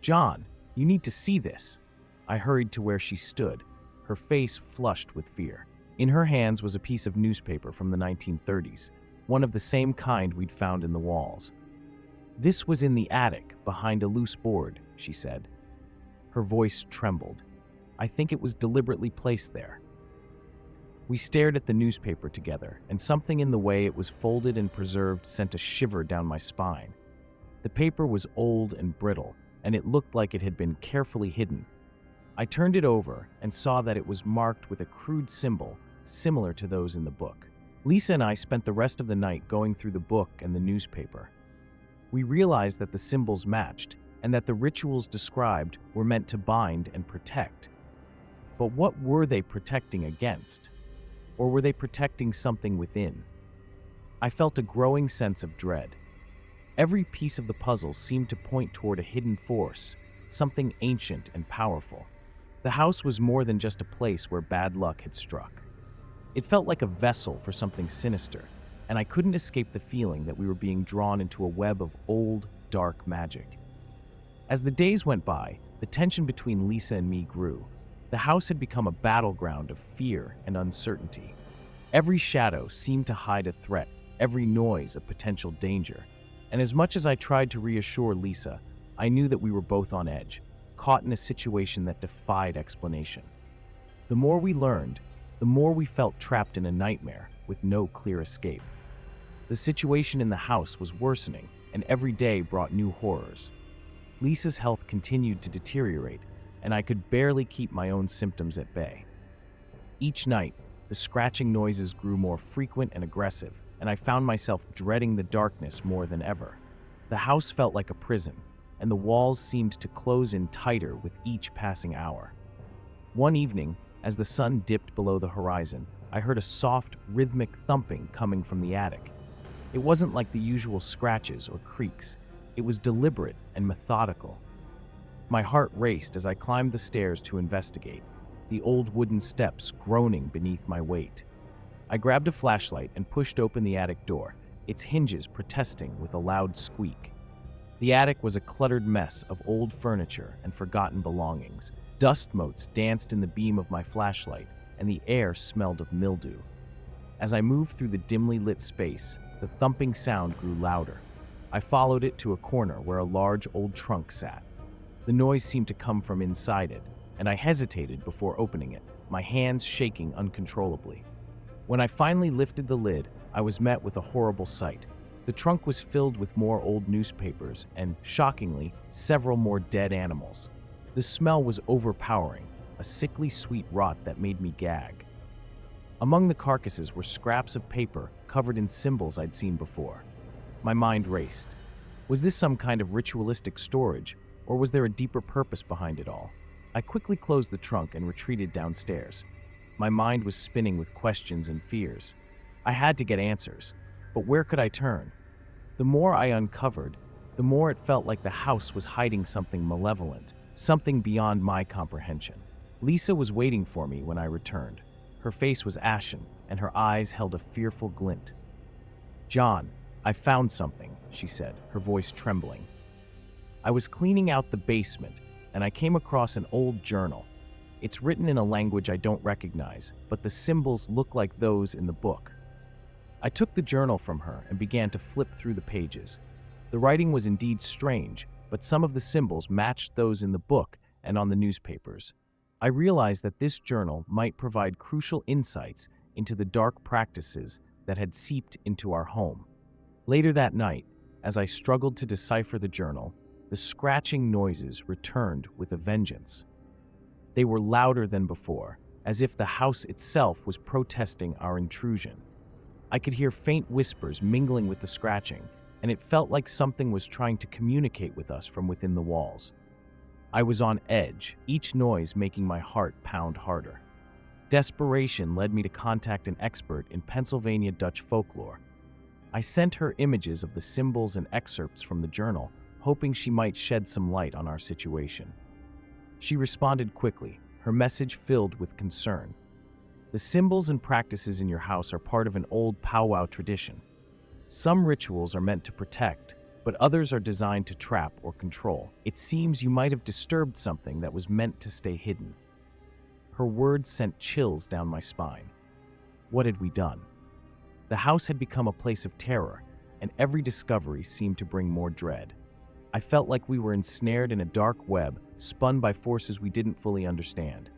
"John, you need to see this." I hurried to where she stood, her face flushed with fear. In her hands was a piece of newspaper from the 1930s, one of the same kind we'd found in the walls. "This was in the attic, behind a loose board," she said. Her voice trembled. "I think it was deliberately placed there." We stared at the newspaper together, and something in the way it was folded and preserved sent a shiver down my spine. The paper was old and brittle, and it looked like it had been carefully hidden. I turned it over and saw that it was marked with a crude symbol similar to those in the book. Lisa and I spent the rest of the night going through the book and the newspaper. We realized that the symbols matched, and that the rituals described were meant to bind and protect. But what were they protecting against? Or were they protecting something within? I felt a growing sense of dread. Every piece of the puzzle seemed to point toward a hidden force, something ancient and powerful. The house was more than just a place where bad luck had struck. It felt like a vessel for something sinister, and I couldn't escape the feeling that we were being drawn into a web of old, dark magic. As the days went by, the tension between Lisa and me grew. The house had become a battleground of fear and uncertainty. Every shadow seemed to hide a threat, every noise a potential danger. And as much as I tried to reassure Lisa, I knew that we were both on edge, caught in a situation that defied explanation. The more we learned, the more we felt trapped in a nightmare with no clear escape. The situation in the house was worsening, and every day brought new horrors. Lisa's health continued to deteriorate, and I could barely keep my own symptoms at bay. Each night, the scratching noises grew more frequent and aggressive, and I found myself dreading the darkness more than ever. The house felt like a prison, and the walls seemed to close in tighter with each passing hour. One evening, as the sun dipped below the horizon, I heard a soft, rhythmic thumping coming from the attic. It wasn't like the usual scratches or creaks. It was deliberate and methodical. My heart raced as I climbed the stairs to investigate, the old wooden steps groaning beneath my weight. I grabbed a flashlight and pushed open the attic door, its hinges protesting with a loud squeak. The attic was a cluttered mess of old furniture and forgotten belongings. Dust motes danced in the beam of my flashlight, and the air smelled of mildew. As I moved through the dimly lit space, the thumping sound grew louder. I followed it to a corner where a large old trunk sat. The noise seemed to come from inside it, and I hesitated before opening it, my hands shaking uncontrollably. When I finally lifted the lid, I was met with a horrible sight. The trunk was filled with more old newspapers and, shockingly, several more dead animals. The smell was overpowering, a sickly sweet rot that made me gag. Among the carcasses were scraps of paper covered in symbols I'd seen before. My mind raced. Was this some kind of ritualistic storage, or was there a deeper purpose behind it all? I quickly closed the trunk and retreated downstairs. My mind was spinning with questions and fears. I had to get answers, but where could I turn? The more I uncovered, the more it felt like the house was hiding something malevolent, something beyond my comprehension. Lisa was waiting for me when I returned. Her face was ashen, and her eyes held a fearful glint. "John, I found something," she said, her voice trembling. I was cleaning out the basement, and I came across an old journal. It's written in a language I don't recognize, but the symbols look like those in the book. I took the journal from her and began to flip through the pages. The writing was indeed strange, but some of the symbols matched those in the book and on the newspapers. I realized that this journal might provide crucial insights into the dark practices that had seeped into our home. Later that night, as I struggled to decipher the journal, the scratching noises returned with a vengeance. They were louder than before, as if the house itself was protesting our intrusion. I could hear faint whispers mingling with the scratching, and it felt like something was trying to communicate with us from within the walls. I was on edge, each noise making my heart pound harder. Desperation led me to contact an expert in Pennsylvania Dutch folklore. I sent her images of the symbols and excerpts from the journal, hoping she might shed some light on our situation. She responded quickly, her message filled with concern. "The symbols and practices in your house are part of an old powwow tradition. Some rituals are meant to protect, but others are designed to trap or control. It seems you might have disturbed something that was meant to stay hidden." Her words sent chills down my spine. What had we done? The house had become a place of terror, and every discovery seemed to bring more dread. I felt like we were ensnared in a dark web, spun by forces we didn't fully understand.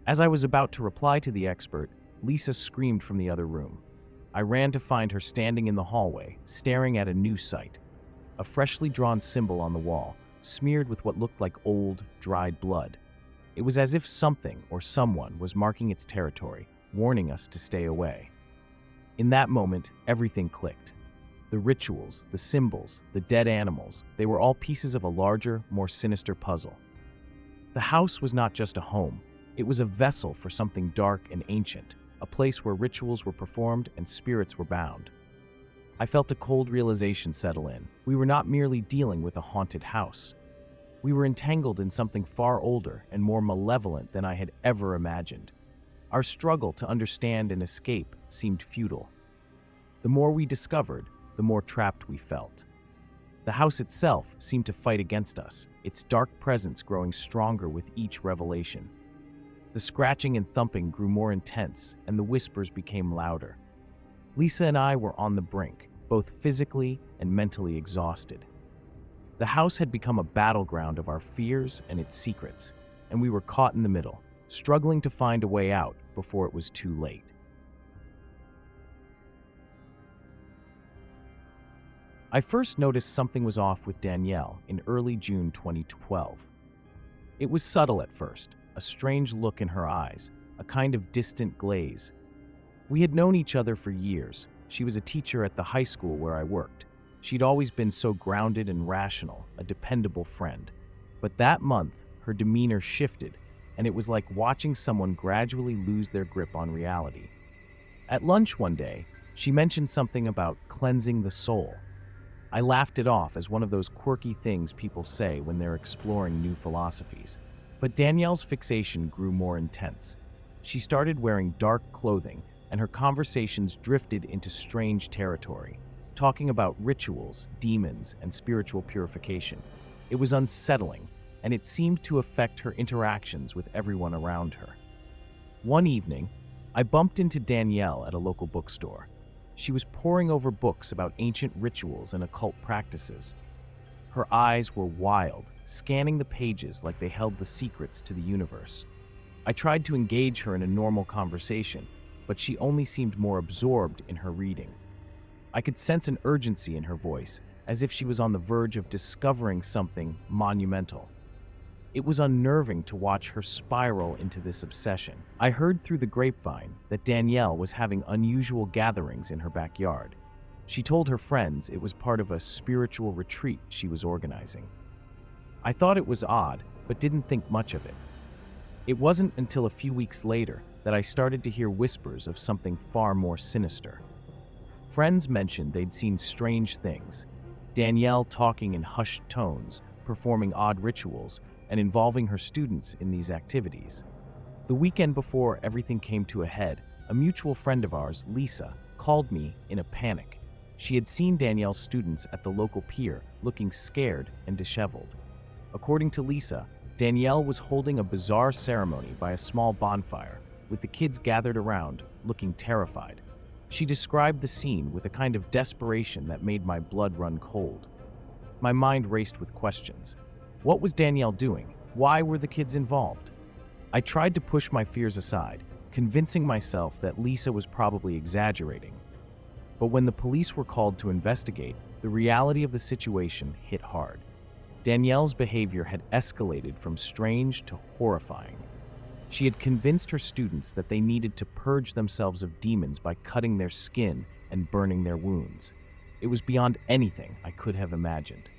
As I was about to reply to the expert, Lisa screamed from the other room. I ran to find her standing in the hallway, staring at a new sight. A freshly drawn symbol on the wall, smeared with what looked like old, dried blood. It was as if something or someone was marking its territory, warning us to stay away. In that moment, everything clicked. The rituals, the symbols, the dead animals, they were all pieces of a larger, more sinister puzzle. The house was not just a home. It was a vessel for something dark and ancient, a place where rituals were performed and spirits were bound. I felt a cold realization settle in. We were not merely dealing with a haunted house. We were entangled in something far older and more malevolent than I had ever imagined. Our struggle to understand and escape seemed futile. The more we discovered, the more trapped we felt. The house itself seemed to fight against us, its dark presence growing stronger with each revelation. The scratching and thumping grew more intense, and the whispers became louder. Lisa and I were on the brink, both physically and mentally exhausted. The house had become a battleground of our fears and its secrets, and we were caught in the middle, struggling to find a way out, before it was too late. I first noticed something was off with Danielle in early June 2012. It was subtle at first, a strange look in her eyes, a kind of distant glaze. We had known each other for years. She was a teacher at the high school where I worked. She'd always been so grounded and rational, a dependable friend. But that month, her demeanor shifted, and it was like watching someone gradually lose their grip on reality. At lunch one day, she mentioned something about cleansing the soul. I laughed it off as one of those quirky things people say when they're exploring new philosophies. But Danielle's fixation grew more intense. She started wearing dark clothing, and her conversations drifted into strange territory, talking about rituals, demons, and spiritual purification. It was unsettling, and it seemed to affect her interactions with everyone around her. One evening, I bumped into Danielle at a local bookstore. She was poring over books about ancient rituals and occult practices. Her eyes were wild, scanning the pages like they held the secrets to the universe. I tried to engage her in a normal conversation, but she only seemed more absorbed in her reading. I could sense an urgency in her voice, as if she was on the verge of discovering something monumental. It was unnerving to watch her spiral into this obsession. I heard through the grapevine that Danielle was having unusual gatherings in her backyard. She told her friends it was part of a spiritual retreat she was organizing. I thought it was odd, but didn't think much of it. It wasn't until a few weeks later that I started to hear whispers of something far more sinister. Friends mentioned they'd seen strange things, Danielle talking in hushed tones, performing odd rituals, and involving her students in these activities. The weekend before everything came to a head, a mutual friend of ours, Lisa, called me in a panic. She had seen Danielle's students at the local pier, looking scared and disheveled. According to Lisa, Danielle was holding a bizarre ceremony by a small bonfire, with the kids gathered around, looking terrified. She described the scene with a kind of desperation that made my blood run cold. My mind raced with questions. What was Danielle doing? Why were the kids involved? I tried to push my fears aside, convincing myself that Lisa was probably exaggerating. But when the police were called to investigate, the reality of the situation hit hard. Danielle's behavior had escalated from strange to horrifying. She had convinced her students that they needed to purge themselves of demons by cutting their skin and burning their wounds. It was beyond anything I could have imagined.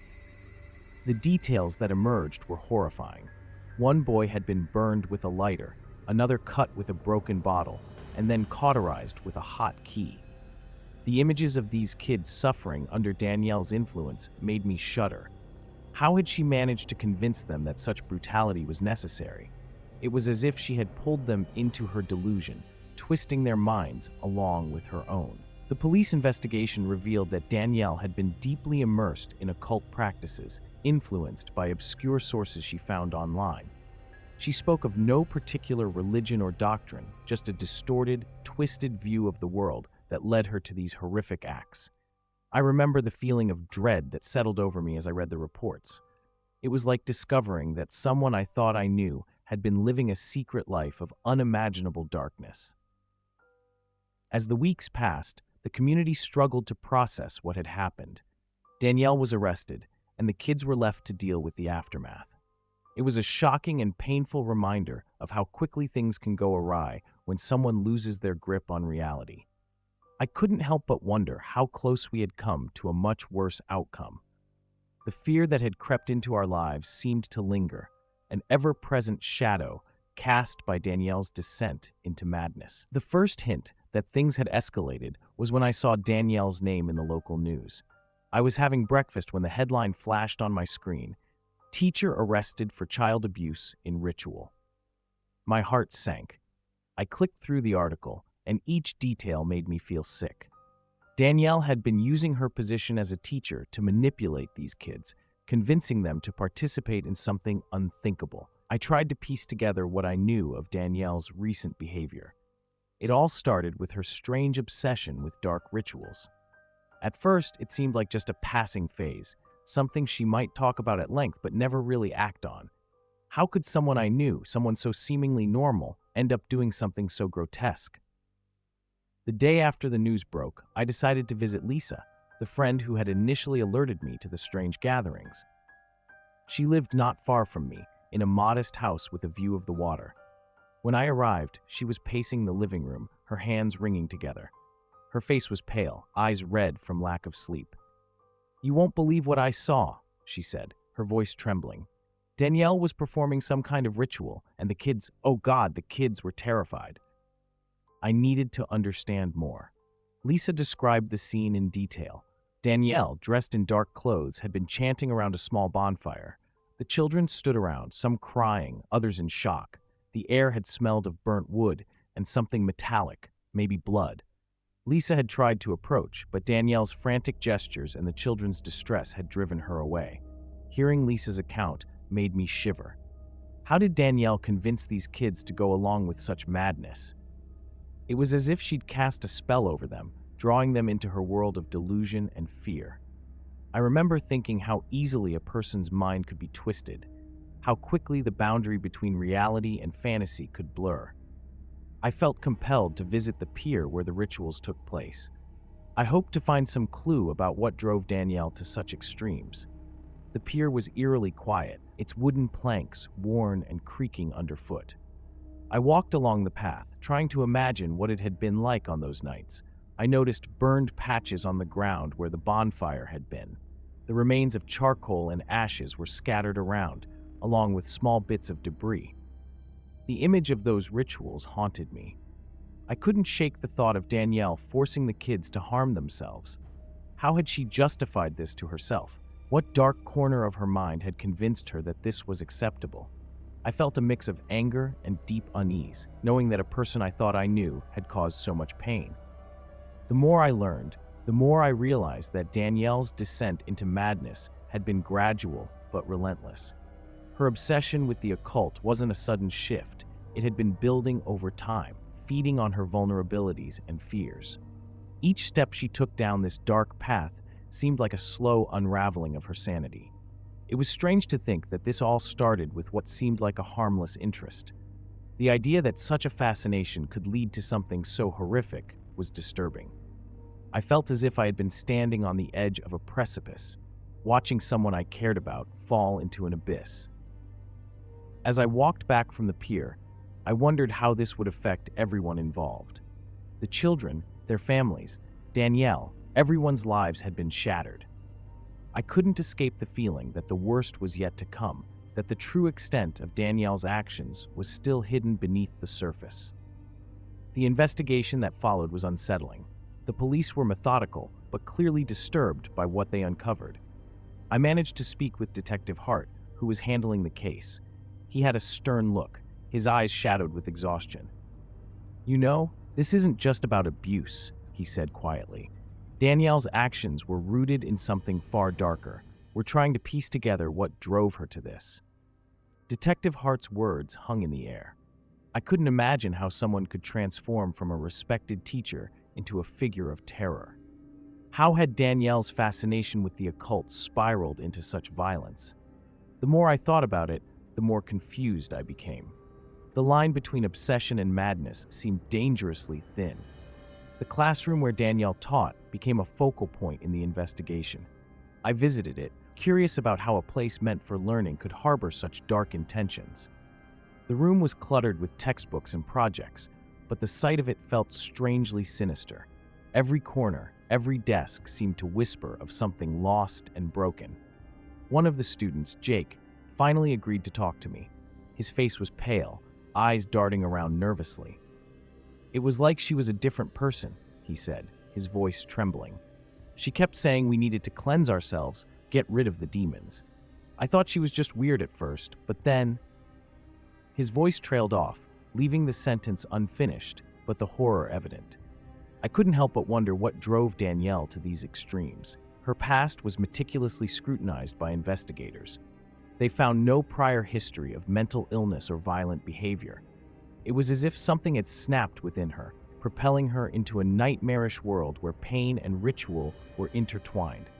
The details that emerged were horrifying. One boy had been burned with a lighter, another cut with a broken bottle, and then cauterized with a hot key. The images of these kids suffering under Danielle's influence made me shudder. How had she managed to convince them that such brutality was necessary? It was as if she had pulled them into her delusion, twisting their minds along with her own. The police investigation revealed that Danielle had been deeply immersed in occult practices, influenced by obscure sources she found online. She spoke of no particular religion or doctrine, just a distorted, twisted view of the world that led her to these horrific acts. I remember the feeling of dread that settled over me as I read the reports. It was like discovering that someone I thought I knew had been living a secret life of unimaginable darkness. As the weeks passed, the community struggled to process what had happened. Danielle was arrested, and the kids were left to deal with the aftermath. It was a shocking and painful reminder of how quickly things can go awry when someone loses their grip on reality. I couldn't help but wonder how close we had come to a much worse outcome. The fear that had crept into our lives seemed to linger, an ever-present shadow cast by Danielle's descent into madness. The first hint that things had escalated was when I saw Danielle's name in the local news. I was having breakfast when the headline flashed on my screen, "Teacher arrested for child abuse in ritual." My heart sank. I clicked through the article, and each detail made me feel sick. Danielle had been using her position as a teacher to manipulate these kids, convincing them to participate in something unthinkable. I tried to piece together what I knew of Danielle's recent behavior. It all started with her strange obsession with dark rituals. At first, it seemed like just a passing phase, something she might talk about at length but never really act on. How could someone I knew, someone so seemingly normal, end up doing something so grotesque? The day after the news broke, I decided to visit Lisa, the friend who had initially alerted me to the strange gatherings. She lived not far from me, in a modest house with a view of the water. When I arrived, she was pacing the living room, her hands wringing together. Her face was pale, eyes red from lack of sleep. "You won't believe what I saw," she said, her voice trembling. "Danielle was performing some kind of ritual, and the kids, oh God, the kids were terrified." I needed to understand more. Lisa described the scene in detail. Danielle, dressed in dark clothes, had been chanting around a small bonfire. The children stood around, some crying, others in shock. The air had smelled of burnt wood and something metallic, maybe blood. Lisa had tried to approach, but Danielle's frantic gestures and the children's distress had driven her away. Hearing Lisa's account made me shiver. How did Danielle convince these kids to go along with such madness? It was as if she'd cast a spell over them, drawing them into her world of delusion and fear. I remember thinking how easily a person's mind could be twisted, how quickly the boundary between reality and fantasy could blur. I felt compelled to visit the pier where the rituals took place. I hoped to find some clue about what drove Danielle to such extremes. The pier was eerily quiet, its wooden planks worn and creaking underfoot. I walked along the path, trying to imagine what it had been like on those nights. I noticed burned patches on the ground where the bonfire had been. The remains of charcoal and ashes were scattered around, along with small bits of debris. The image of those rituals haunted me. I couldn't shake the thought of Danielle forcing the kids to harm themselves. How had she justified this to herself? What dark corner of her mind had convinced her that this was acceptable? I felt a mix of anger and deep unease, knowing that a person I thought I knew had caused so much pain. The more I learned, the more I realized that Danielle's descent into madness had been gradual but relentless. Her obsession with the occult wasn't a sudden shift. It had been building over time, feeding on her vulnerabilities and fears. Each step she took down this dark path seemed like a slow unraveling of her sanity. It was strange to think that this all started with what seemed like a harmless interest. The idea that such a fascination could lead to something so horrific was disturbing. I felt as if I had been standing on the edge of a precipice, watching someone I cared about fall into an abyss. As I walked back from the pier, I wondered how this would affect everyone involved. The children, their families, Danielle, everyone's lives had been shattered. I couldn't escape the feeling that the worst was yet to come, that the true extent of Danielle's actions was still hidden beneath the surface. The investigation that followed was unsettling. The police were methodical, but clearly disturbed by what they uncovered. I managed to speak with Detective Hart, who was handling the case. He had a stern look, his eyes shadowed with exhaustion. "You know, this isn't just about abuse," he said quietly. "Danielle's actions were rooted in something far darker. We're trying to piece together what drove her to this." Detective Hart's words hung in the air. I couldn't imagine how someone could transform from a respected teacher into a figure of terror. How had Danielle's fascination with the occult spiraled into such violence? The more I thought about it, the more confused I became. The line between obsession and madness seemed dangerously thin. The classroom where Danielle taught became a focal point in the investigation. I visited it, curious about how a place meant for learning could harbor such dark intentions. The room was cluttered with textbooks and projects, but the sight of it felt strangely sinister. Every corner, every desk seemed to whisper of something lost and broken. One of the students, Jake, finally agreed to talk to me. His face was pale, eyes darting around nervously. "It was like she was a different person," he said, his voice trembling. "She kept saying we needed to cleanse ourselves, get rid of the demons. I thought she was just weird at first, but then..." His voice trailed off, leaving the sentence unfinished, but the horror evident. I couldn't help but wonder what drove Danielle to these extremes. Her past was meticulously scrutinized by investigators. They found no prior history of mental illness or violent behavior. It was as if something had snapped within her, propelling her into a nightmarish world where pain and ritual were intertwined.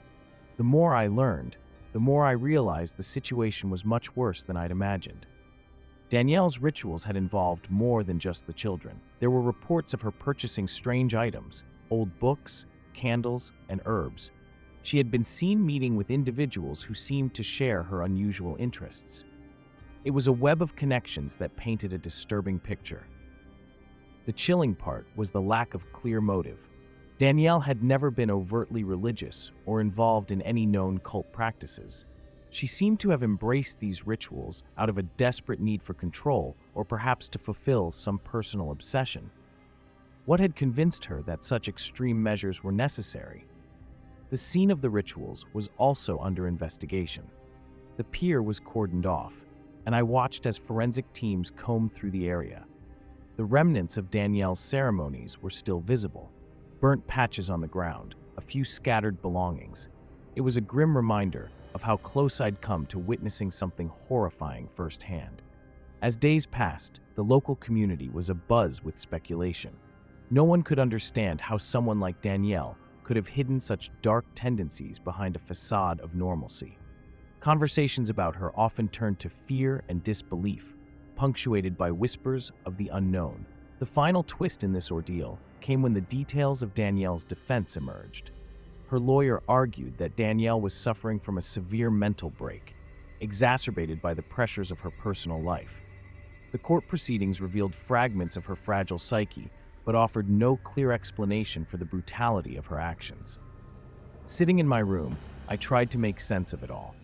The more I learned, the more I realized the situation was much worse than I'd imagined. Danielle's rituals had involved more than just the children. There were reports of her purchasing strange items, old books, candles, and herbs. She had been seen meeting with individuals who seemed to share her unusual interests. It was a web of connections that painted a disturbing picture. The chilling part was the lack of clear motive. Danielle had never been overtly religious or involved in any known cult practices. She seemed to have embraced these rituals out of a desperate need for control or perhaps to fulfill some personal obsession. What had convinced her that such extreme measures were necessary? The scene of the rituals was also under investigation. The pier was cordoned off, and I watched as forensic teams combed through the area. The remnants of Danielle's ceremonies were still visible, burnt patches on the ground, a few scattered belongings. It was a grim reminder of how close I'd come to witnessing something horrifying firsthand. As days passed, the local community was abuzz with speculation. No one could understand how someone like Danielle could have hidden such dark tendencies behind a facade of normalcy. Conversations about her often turned to fear and disbelief, punctuated by whispers of the unknown. The final twist in this ordeal came when the details of Danielle's defense emerged. Her lawyer argued that Danielle was suffering from a severe mental break, exacerbated by the pressures of her personal life. The court proceedings revealed fragments of her fragile psyche, but offered no clear explanation for the brutality of her actions. Sitting in my room, I tried to make sense of it all.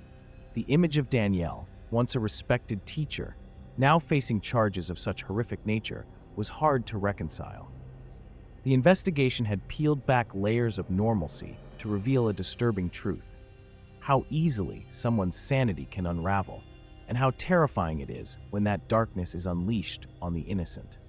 The image of Danielle, once a respected teacher, now facing charges of such horrific nature, was hard to reconcile. The investigation had peeled back layers of normalcy to reveal a disturbing truth: how easily someone's sanity can unravel, and how terrifying it is when that darkness is unleashed on the innocent.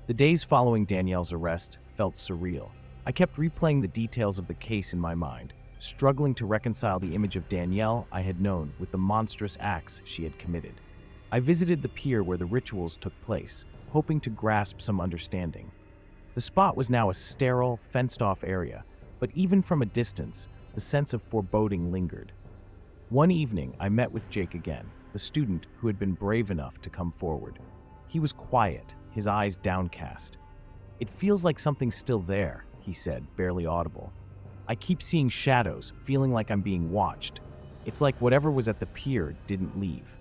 The days following Danielle's arrest felt surreal. I kept replaying the details of the case in my mind, struggling to reconcile the image of Danielle I had known with the monstrous acts she had committed. I visited the pier where the rituals took place, hoping to grasp some understanding. The spot was now a sterile, fenced-off area, but even from a distance, the sense of foreboding lingered. One evening, I met with Jake again, the student who had been brave enough to come forward. He was quiet, his eyes downcast. "It feels like something's still there," he said, barely audible. "I keep seeing shadows, feeling like I'm being watched. It's like whatever was at the pier didn't leave."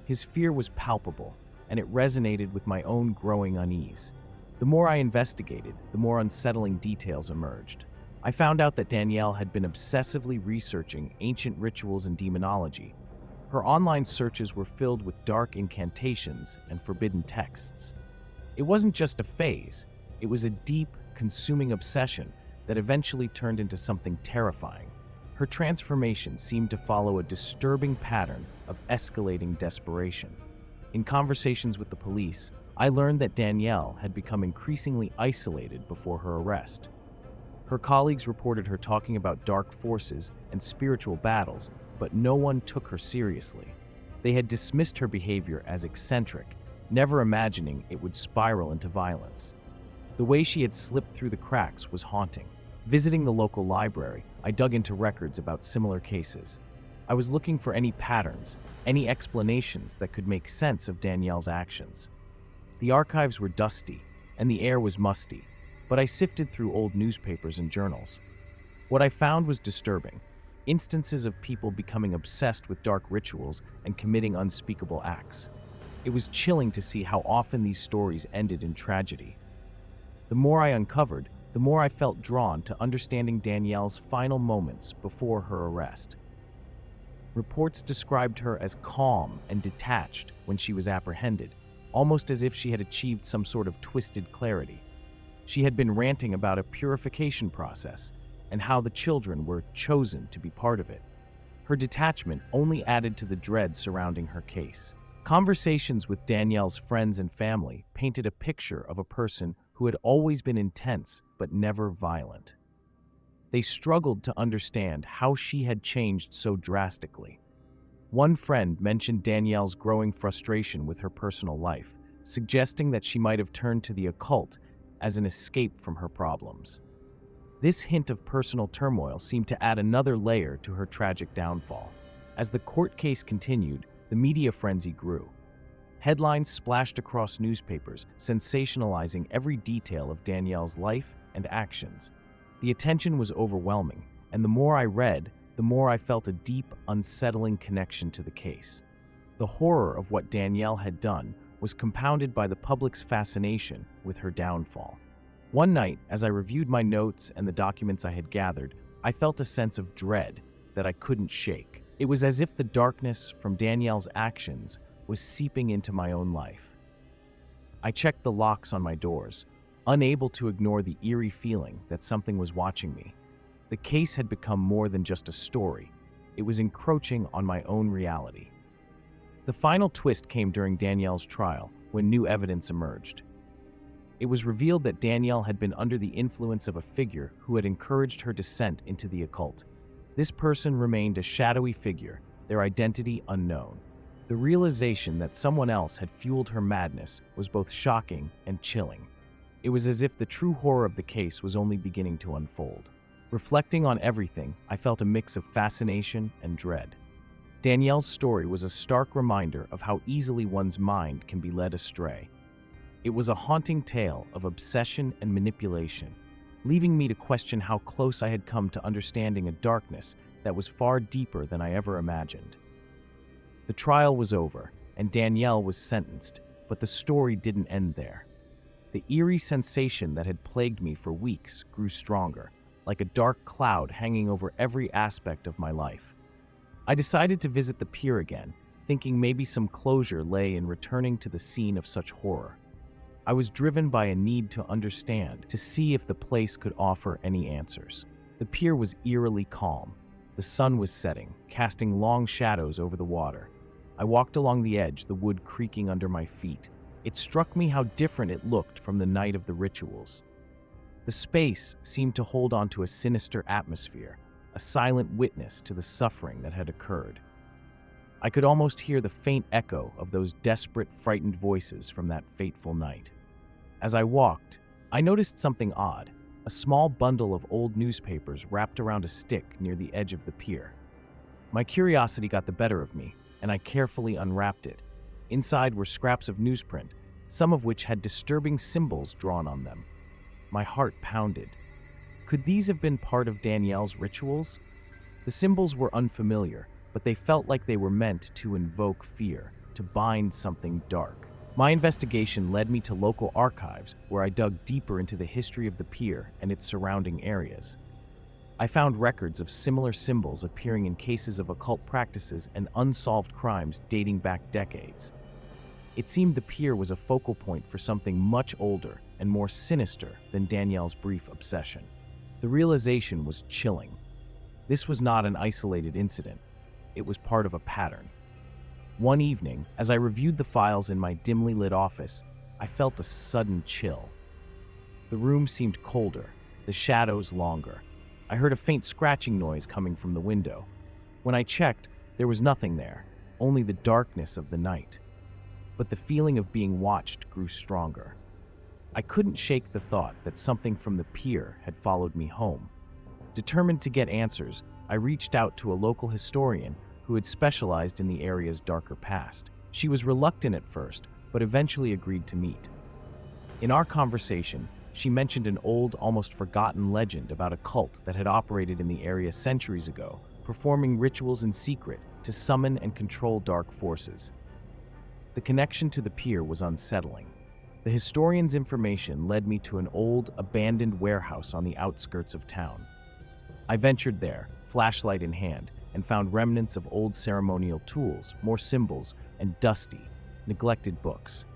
His fear was palpable, and it resonated with my own growing unease. The more I investigated, the more unsettling details emerged. I found out that Danielle had been obsessively researching ancient rituals and demonology. Her online searches were filled with dark incantations and forbidden texts. It wasn't just a phase, it was a deep, consuming obsession that eventually turned into something terrifying. Her transformation seemed to follow a disturbing pattern of escalating desperation. In conversations with the police, I learned that Danielle had become increasingly isolated before her arrest. Her colleagues reported her talking about dark forces and spiritual battles, but no one took her seriously. They had dismissed her behavior as eccentric, never imagining it would spiral into violence. The way she had slipped through the cracks was haunting. Visiting the local library, I dug into records about similar cases. I was looking for any patterns, any explanations that could make sense of Danielle's actions. The archives were dusty, and the air was musty, but I sifted through old newspapers and journals. What I found was disturbing: instances of people becoming obsessed with dark rituals and committing unspeakable acts. It was chilling to see how often these stories ended in tragedy. The more I uncovered, the more I felt drawn to understanding Danielle's final moments before her arrest. Reports described her as calm and detached when she was apprehended, almost as if she had achieved some sort of twisted clarity. She had been ranting about a purification process and how the children were chosen to be part of it. Her detachment only added to the dread surrounding her case. Conversations with Danielle's friends and family painted a picture of a person who had always been intense but never violent. They struggled to understand how she had changed so drastically. One friend mentioned Danielle's growing frustration with her personal life, suggesting that she might have turned to the occult as an escape from her problems. This hint of personal turmoil seemed to add another layer to her tragic downfall. As the court case continued, the media frenzy grew. Headlines splashed across newspapers, sensationalizing every detail of Danielle's life and actions. The attention was overwhelming, and the more I read, the more I felt a deep, unsettling connection to the case. The horror of what Danielle had done was compounded by the public's fascination with her downfall. One night, as I reviewed my notes and the documents I had gathered, I felt a sense of dread that I couldn't shake. It was as if the darkness from Danielle's actions was seeping into my own life. I checked the locks on my doors, unable to ignore the eerie feeling that something was watching me. The case had become more than just a story. It was encroaching on my own reality. The final twist came during Danielle's trial, when new evidence emerged. It was revealed that Danielle had been under the influence of a figure who had encouraged her descent into the occult. This person remained a shadowy figure, their identity unknown. The realization that someone else had fueled her madness was both shocking and chilling. It was as if the true horror of the case was only beginning to unfold. Reflecting on everything, I felt a mix of fascination and dread. Danielle's story was a stark reminder of how easily one's mind can be led astray. It was a haunting tale of obsession and manipulation, leaving me to question how close I had come to understanding a darkness that was far deeper than I ever imagined. The trial was over, and Danielle was sentenced, but the story didn't end there. The eerie sensation that had plagued me for weeks grew stronger, like a dark cloud hanging over every aspect of my life. I decided to visit the pier again, thinking maybe some closure lay in returning to the scene of such horror. I was driven by a need to understand, to see if the place could offer any answers. The pier was eerily calm. The sun was setting, casting long shadows over the water. I walked along the edge, the wood creaking under my feet. It struck me how different it looked from the night of the rituals. The space seemed to hold on to a sinister atmosphere, a silent witness to the suffering that had occurred. I could almost hear the faint echo of those desperate, frightened voices from that fateful night. As I walked, I noticed something odd, a small bundle of old newspapers wrapped around a stick near the edge of the pier. My curiosity got the better of me, and I carefully unwrapped it. Inside were scraps of newsprint, some of which had disturbing symbols drawn on them. My heart pounded. Could these have been part of Danielle's rituals? The symbols were unfamiliar, but they felt like they were meant to invoke fear, to bind something dark. My investigation led me to local archives, where I dug deeper into the history of the pier and its surrounding areas. I found records of similar symbols appearing in cases of occult practices and unsolved crimes dating back decades. It seemed the pier was a focal point for something much older and more sinister than Danielle's brief obsession. The realization was chilling. This was not an isolated incident. It was part of a pattern. One evening, as I reviewed the files in my dimly lit office, I felt a sudden chill. The room seemed colder, the shadows longer. I heard a faint scratching noise coming from the window. When I checked, there was nothing there, only the darkness of the night. But the feeling of being watched grew stronger. I couldn't shake the thought that something from the pier had followed me home. Determined to get answers, I reached out to a local historian who had specialized in the area's darker past. She was reluctant at first, but eventually agreed to meet. In our conversation, she mentioned an old, almost forgotten legend about a cult that had operated in the area centuries ago, performing rituals in secret to summon and control dark forces. The connection to the pier was unsettling. The historian's information led me to an old, abandoned warehouse on the outskirts of town. I ventured there, flashlight in hand, and found remnants of old ceremonial tools, more symbols, and dusty, neglected books.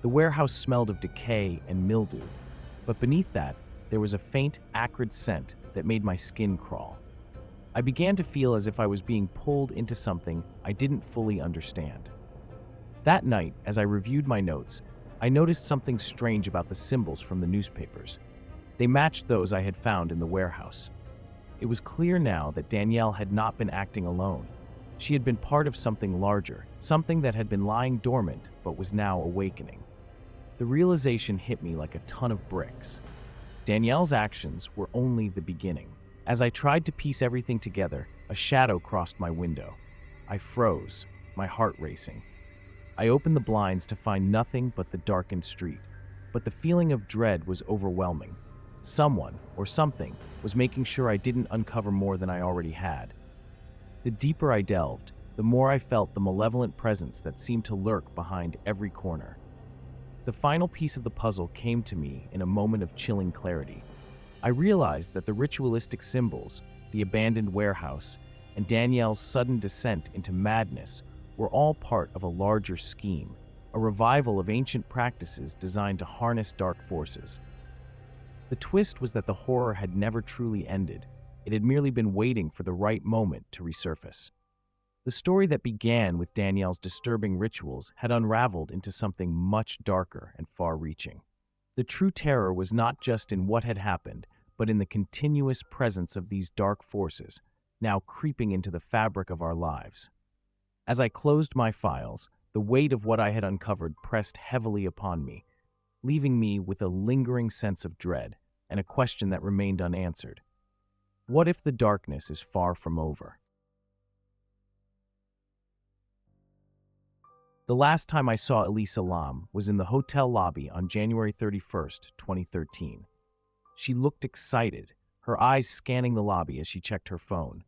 The warehouse smelled of decay and mildew, but beneath that, there was a faint, acrid scent that made my skin crawl. I began to feel as if I was being pulled into something I didn't fully understand. That night, as I reviewed my notes, I noticed something strange about the symbols from the newspapers. They matched those I had found in the warehouse. It was clear now that Danielle had not been acting alone. She had been part of something larger, something that had been lying dormant but was now awakening. The realization hit me like a ton of bricks. Danielle's actions were only the beginning. As I tried to piece everything together, a shadow crossed my window. I froze, my heart racing. I opened the blinds to find nothing but the darkened street, but the feeling of dread was overwhelming. Someone, or something, was making sure I didn't uncover more than I already had. The deeper I delved, the more I felt the malevolent presence that seemed to lurk behind every corner. The final piece of the puzzle came to me in a moment of chilling clarity. I realized that the ritualistic symbols, the abandoned warehouse, and Danielle's sudden descent into madness were all part of a larger scheme, a revival of ancient practices designed to harness dark forces. The twist was that the horror had never truly ended. It had merely been waiting for the right moment to resurface. The story that began with Danielle's disturbing rituals had unraveled into something much darker and far-reaching. The true terror was not just in what had happened, but in the continuous presence of these dark forces, now creeping into the fabric of our lives. As I closed my files, the weight of what I had uncovered pressed heavily upon me, leaving me with a lingering sense of dread and a question that remained unanswered. What if the darkness is far from over? The last time I saw Elisa Lam was in the hotel lobby on January 31st, 2013. She looked excited, her eyes scanning the lobby as she checked her phone.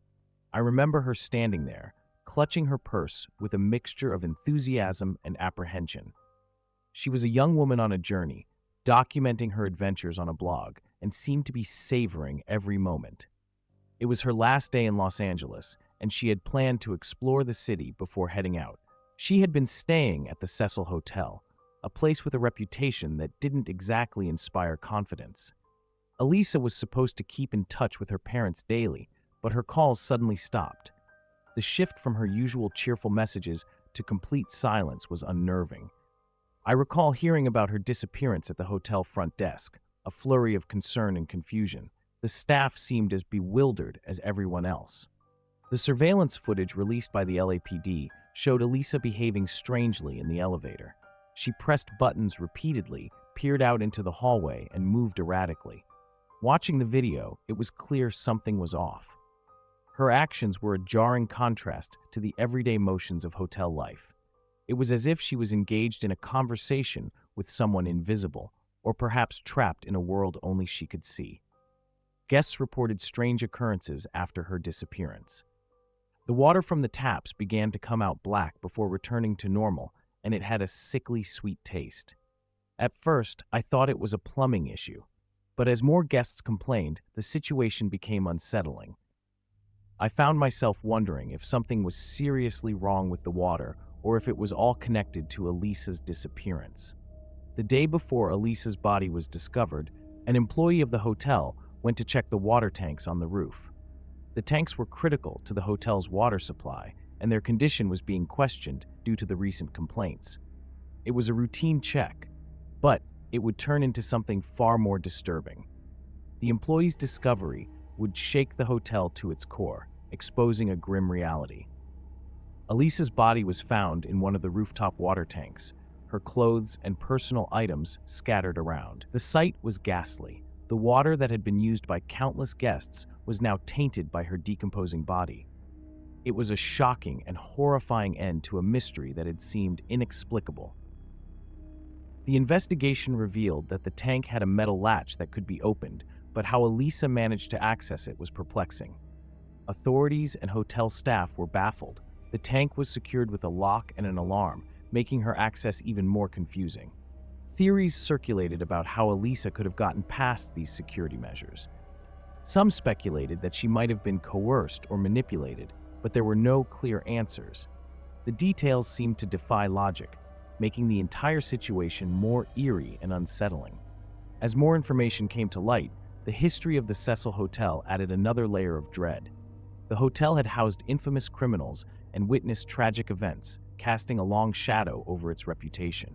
I remember her standing there, clutching her purse with a mixture of enthusiasm and apprehension. She was a young woman on a journey, documenting her adventures on a blog, and seemed to be savoring every moment. It was her last day in Los Angeles, and she had planned to explore the city before heading out. She had been staying at the Cecil Hotel, a place with a reputation that didn't exactly inspire confidence. Elisa was supposed to keep in touch with her parents daily, but her calls suddenly stopped. The shift from her usual cheerful messages to complete silence was unnerving. I recall hearing about her disappearance at the hotel front desk, a flurry of concern and confusion. The staff seemed as bewildered as everyone else. The surveillance footage released by the LAPD showed Elisa behaving strangely in the elevator. She pressed buttons repeatedly, peered out into the hallway, and moved erratically. Watching the video, it was clear something was off. Her actions were a jarring contrast to the everyday motions of hotel life. It was as if she was engaged in a conversation with someone invisible, or perhaps trapped in a world only she could see. Guests reported strange occurrences after her disappearance. The water from the taps began to come out black before returning to normal, and it had a sickly sweet taste. At first, I thought it was a plumbing issue, but as more guests complained, the situation became unsettling. I found myself wondering if something was seriously wrong with the water or if it was all connected to Elisa's disappearance. The day before Elisa's body was discovered, an employee of the hotel went to check the water tanks on the roof. The tanks were critical to the hotel's water supply, and their condition was being questioned due to the recent complaints. It was a routine check, but it would turn into something far more disturbing. The employee's discovery would shake the hotel to its core, exposing a grim reality. Elisa's body was found in one of the rooftop water tanks, her clothes and personal items scattered around. The sight was ghastly. The water that had been used by countless guests was now tainted by her decomposing body. It was a shocking and horrifying end to a mystery that had seemed inexplicable. The investigation revealed that the tank had a metal latch that could be opened, but how Elisa managed to access it was perplexing. Authorities and hotel staff were baffled. The tank was secured with a lock and an alarm, making her access even more confusing. Theories circulated about how Elisa could have gotten past these security measures. Some speculated that she might have been coerced or manipulated, but there were no clear answers. The details seemed to defy logic, making the entire situation more eerie and unsettling. As more information came to light, the history of the Cecil Hotel added another layer of dread. The hotel had housed infamous criminals and witnessed tragic events, casting a long shadow over its reputation.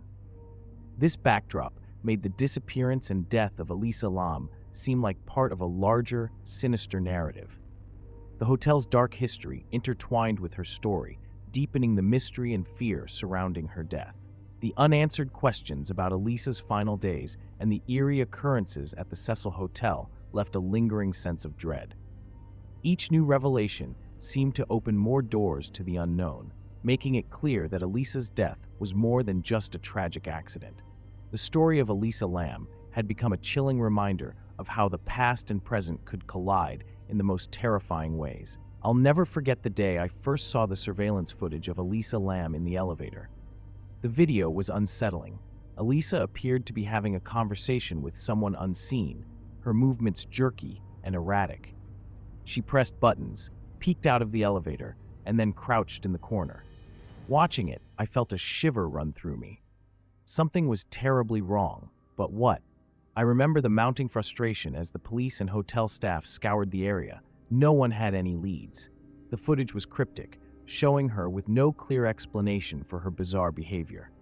This backdrop made the disappearance and death of Elisa Lam seem like part of a larger, sinister narrative. The hotel's dark history intertwined with her story, deepening the mystery and fear surrounding her death. The unanswered questions about Elisa's final days and the eerie occurrences at the Cecil Hotel left a lingering sense of dread. Each new revelation seemed to open more doors to the unknown, making it clear that Elisa's death was more than just a tragic accident. The story of Elisa Lam had become a chilling reminder of how the past and present could collide in the most terrifying ways. I'll never forget the day I first saw the surveillance footage of Elisa Lam in the elevator. The video was unsettling. Elisa appeared to be having a conversation with someone unseen, her movements jerky and erratic. She pressed buttons, peeked out of the elevator, and then crouched in the corner. Watching it, I felt a shiver run through me. Something was terribly wrong, but what? I remember the mounting frustration as the police and hotel staff scoured the area. No one had any leads. The footage was cryptic, showing her with no clear explanation for her bizarre behavior.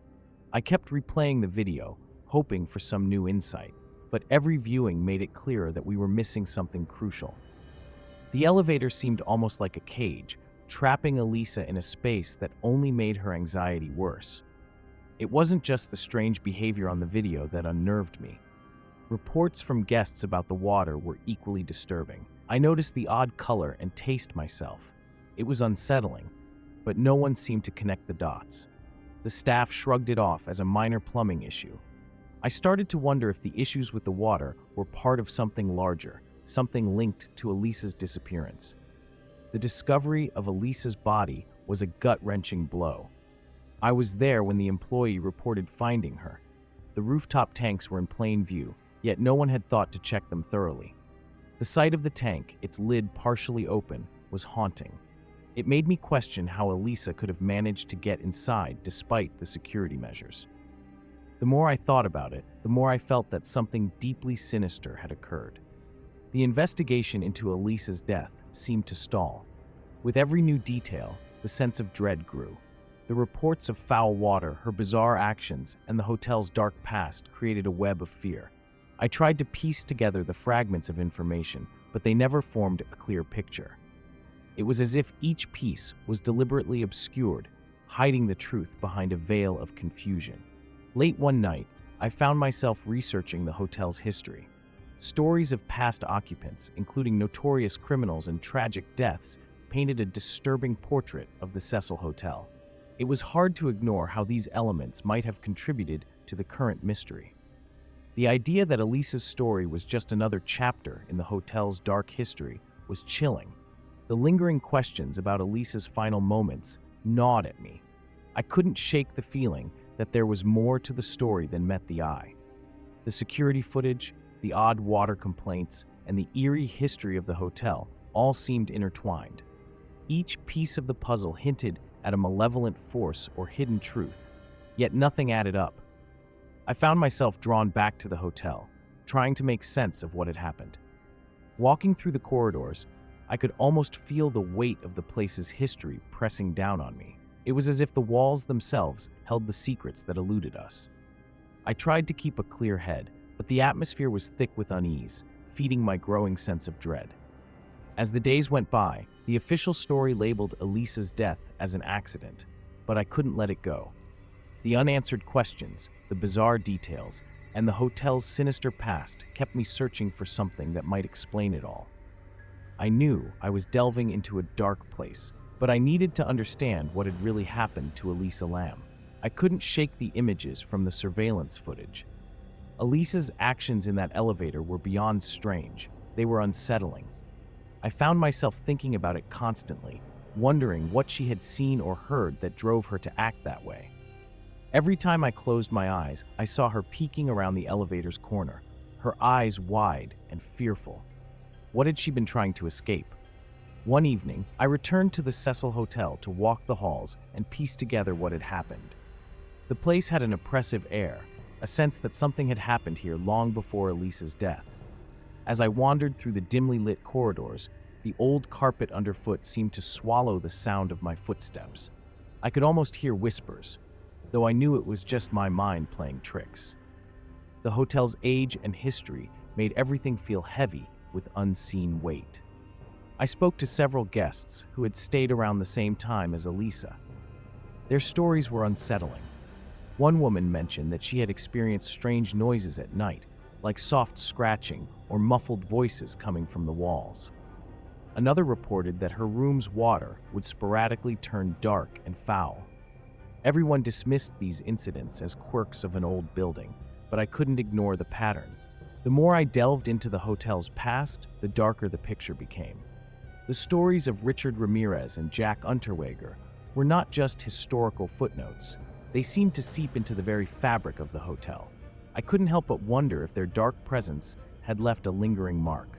I kept replaying the video, hoping for some new insight, but every viewing made it clearer that we were missing something crucial. The elevator seemed almost like a cage, trapping Elisa in a space that only made her anxiety worse. It wasn't just the strange behavior on the video that unnerved me. Reports from guests about the water were equally disturbing. I noticed the odd color and taste myself. It was unsettling, but no one seemed to connect the dots. The staff shrugged it off as a minor plumbing issue. I started to wonder if the issues with the water were part of something larger, something linked to Elisa's disappearance. The discovery of Elisa's body was a gut-wrenching blow. I was there when the employee reported finding her. The rooftop tanks were in plain view, yet no one had thought to check them thoroughly. The sight of the tank, its lid partially open, was haunting. It made me question how Elisa could have managed to get inside despite the security measures. The more I thought about it, the more I felt that something deeply sinister had occurred. The investigation into Elisa's death seemed to stall. With every new detail, the sense of dread grew. The reports of foul water, her bizarre actions, and the hotel's dark past created a web of fear. I tried to piece together the fragments of information, but they never formed a clear picture. It was as if each piece was deliberately obscured, hiding the truth behind a veil of confusion. Late one night, I found myself researching the hotel's history. Stories of past occupants, including notorious criminals and tragic deaths, painted a disturbing portrait of the Cecil Hotel. It was hard to ignore how these elements might have contributed to the current mystery. The idea that Elisa's story was just another chapter in the hotel's dark history was chilling. The lingering questions about Elisa's final moments gnawed at me. I couldn't shake the feeling that there was more to the story than met the eye. The security footage, the odd water complaints, and the eerie history of the hotel all seemed intertwined. Each piece of the puzzle hinted at a malevolent force or hidden truth, yet nothing added up. I found myself drawn back to the hotel, trying to make sense of what had happened. Walking through the corridors, I could almost feel the weight of the place's history pressing down on me. It was as if the walls themselves held the secrets that eluded us. I tried to keep a clear head, but the atmosphere was thick with unease, feeding my growing sense of dread. As the days went by, the official story labeled Elisa's death as an accident, but I couldn't let it go. The unanswered questions, the bizarre details, and the hotel's sinister past kept me searching for something that might explain it all. I knew I was delving into a dark place, but I needed to understand what had really happened to Elisa Lam. I couldn't shake the images from the surveillance footage. Elisa's actions in that elevator were beyond strange. They were unsettling. I found myself thinking about it constantly, wondering what she had seen or heard that drove her to act that way. Every time I closed my eyes, I saw her peeking around the elevator's corner, her eyes wide and fearful. What had she been trying to escape? One evening, I returned to the Cecil Hotel to walk the halls and piece together what had happened. The place had an oppressive air, a sense that something had happened here long before Elisa's death. As I wandered through the dimly lit corridors, the old carpet underfoot seemed to swallow the sound of my footsteps. I could almost hear whispers, though I knew it was just my mind playing tricks. The hotel's age and history made everything feel heavy with unseen weight. I spoke to several guests who had stayed around the same time as Elisa. Their stories were unsettling. One woman mentioned that she had experienced strange noises at night, like soft scratching or muffled voices coming from the walls. Another reported that her room's water would sporadically turn dark and foul. Everyone dismissed these incidents as quirks of an old building, but I couldn't ignore the pattern. The more I delved into the hotel's past, the darker the picture became. The stories of Richard Ramirez and Jack Unterweger were not just historical footnotes. They seemed to seep into the very fabric of the hotel. I couldn't help but wonder if their dark presence had left a lingering mark.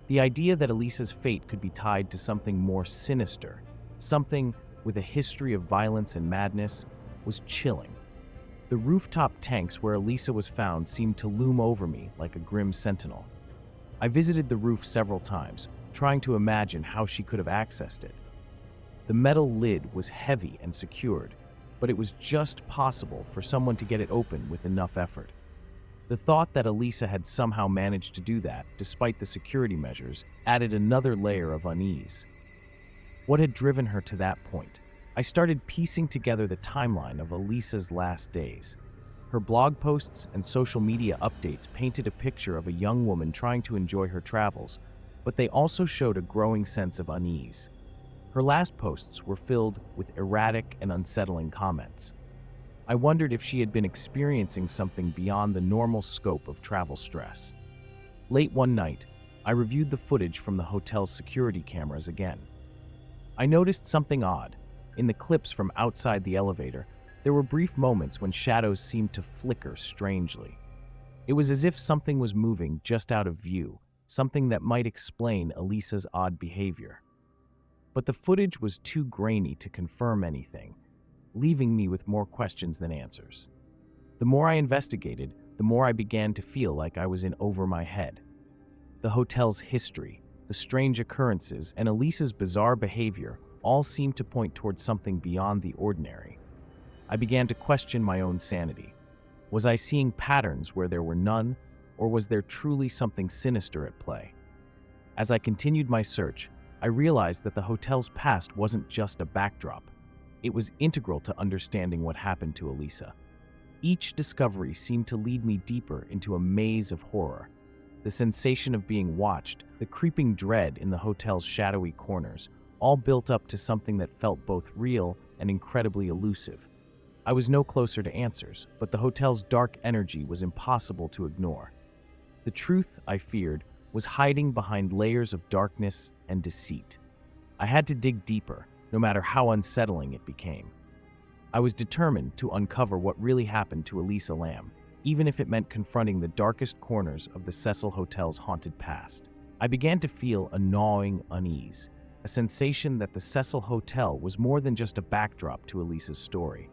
The idea that Elisa's fate could be tied to something more sinister, something with a history of violence and madness, was chilling. The rooftop tanks where Elisa was found seemed to loom over me like a grim sentinel. I visited the roof several times, trying to imagine how she could have accessed it. The metal lid was heavy and secured, but it was just possible for someone to get it open with enough effort. The thought that Elisa had somehow managed to do that, despite the security measures, added another layer of unease. What had driven her to that point? I started piecing together the timeline of Elisa's last days. Her blog posts and social media updates painted a picture of a young woman trying to enjoy her travels, but they also showed a growing sense of unease. Her last posts were filled with erratic and unsettling comments. I wondered if she had been experiencing something beyond the normal scope of travel stress. Late one night, I reviewed the footage from the hotel's security cameras again. I noticed something odd. In the clips from outside the elevator, there were brief moments when shadows seemed to flicker strangely. It was as if something was moving just out of view, something that might explain Elisa's odd behavior. But the footage was too grainy to confirm anything, leaving me with more questions than answers. The more I investigated, the more I began to feel like I was in over my head. The hotel's history, the strange occurrences, and Elisa's bizarre behavior all seemed to point towards something beyond the ordinary. I began to question my own sanity. Was I seeing patterns where there were none, or was there truly something sinister at play? As I continued my search, I realized that the hotel's past wasn't just a backdrop. It was integral to understanding what happened to Elisa. Each discovery seemed to lead me deeper into a maze of horror. The sensation of being watched, the creeping dread in the hotel's shadowy corners, all built up to something that felt both real and incredibly elusive. I was no closer to answers, but the hotel's dark energy was impossible to ignore. The truth, I feared, was hiding behind layers of darkness and deceit. I had to dig deeper, no matter how unsettling it became. I was determined to uncover what really happened to Elisa Lam, even if it meant confronting the darkest corners of the Cecil Hotel's haunted past. I began to feel a gnawing unease, a sensation that the Cecil Hotel was more than just a backdrop to Elisa's story.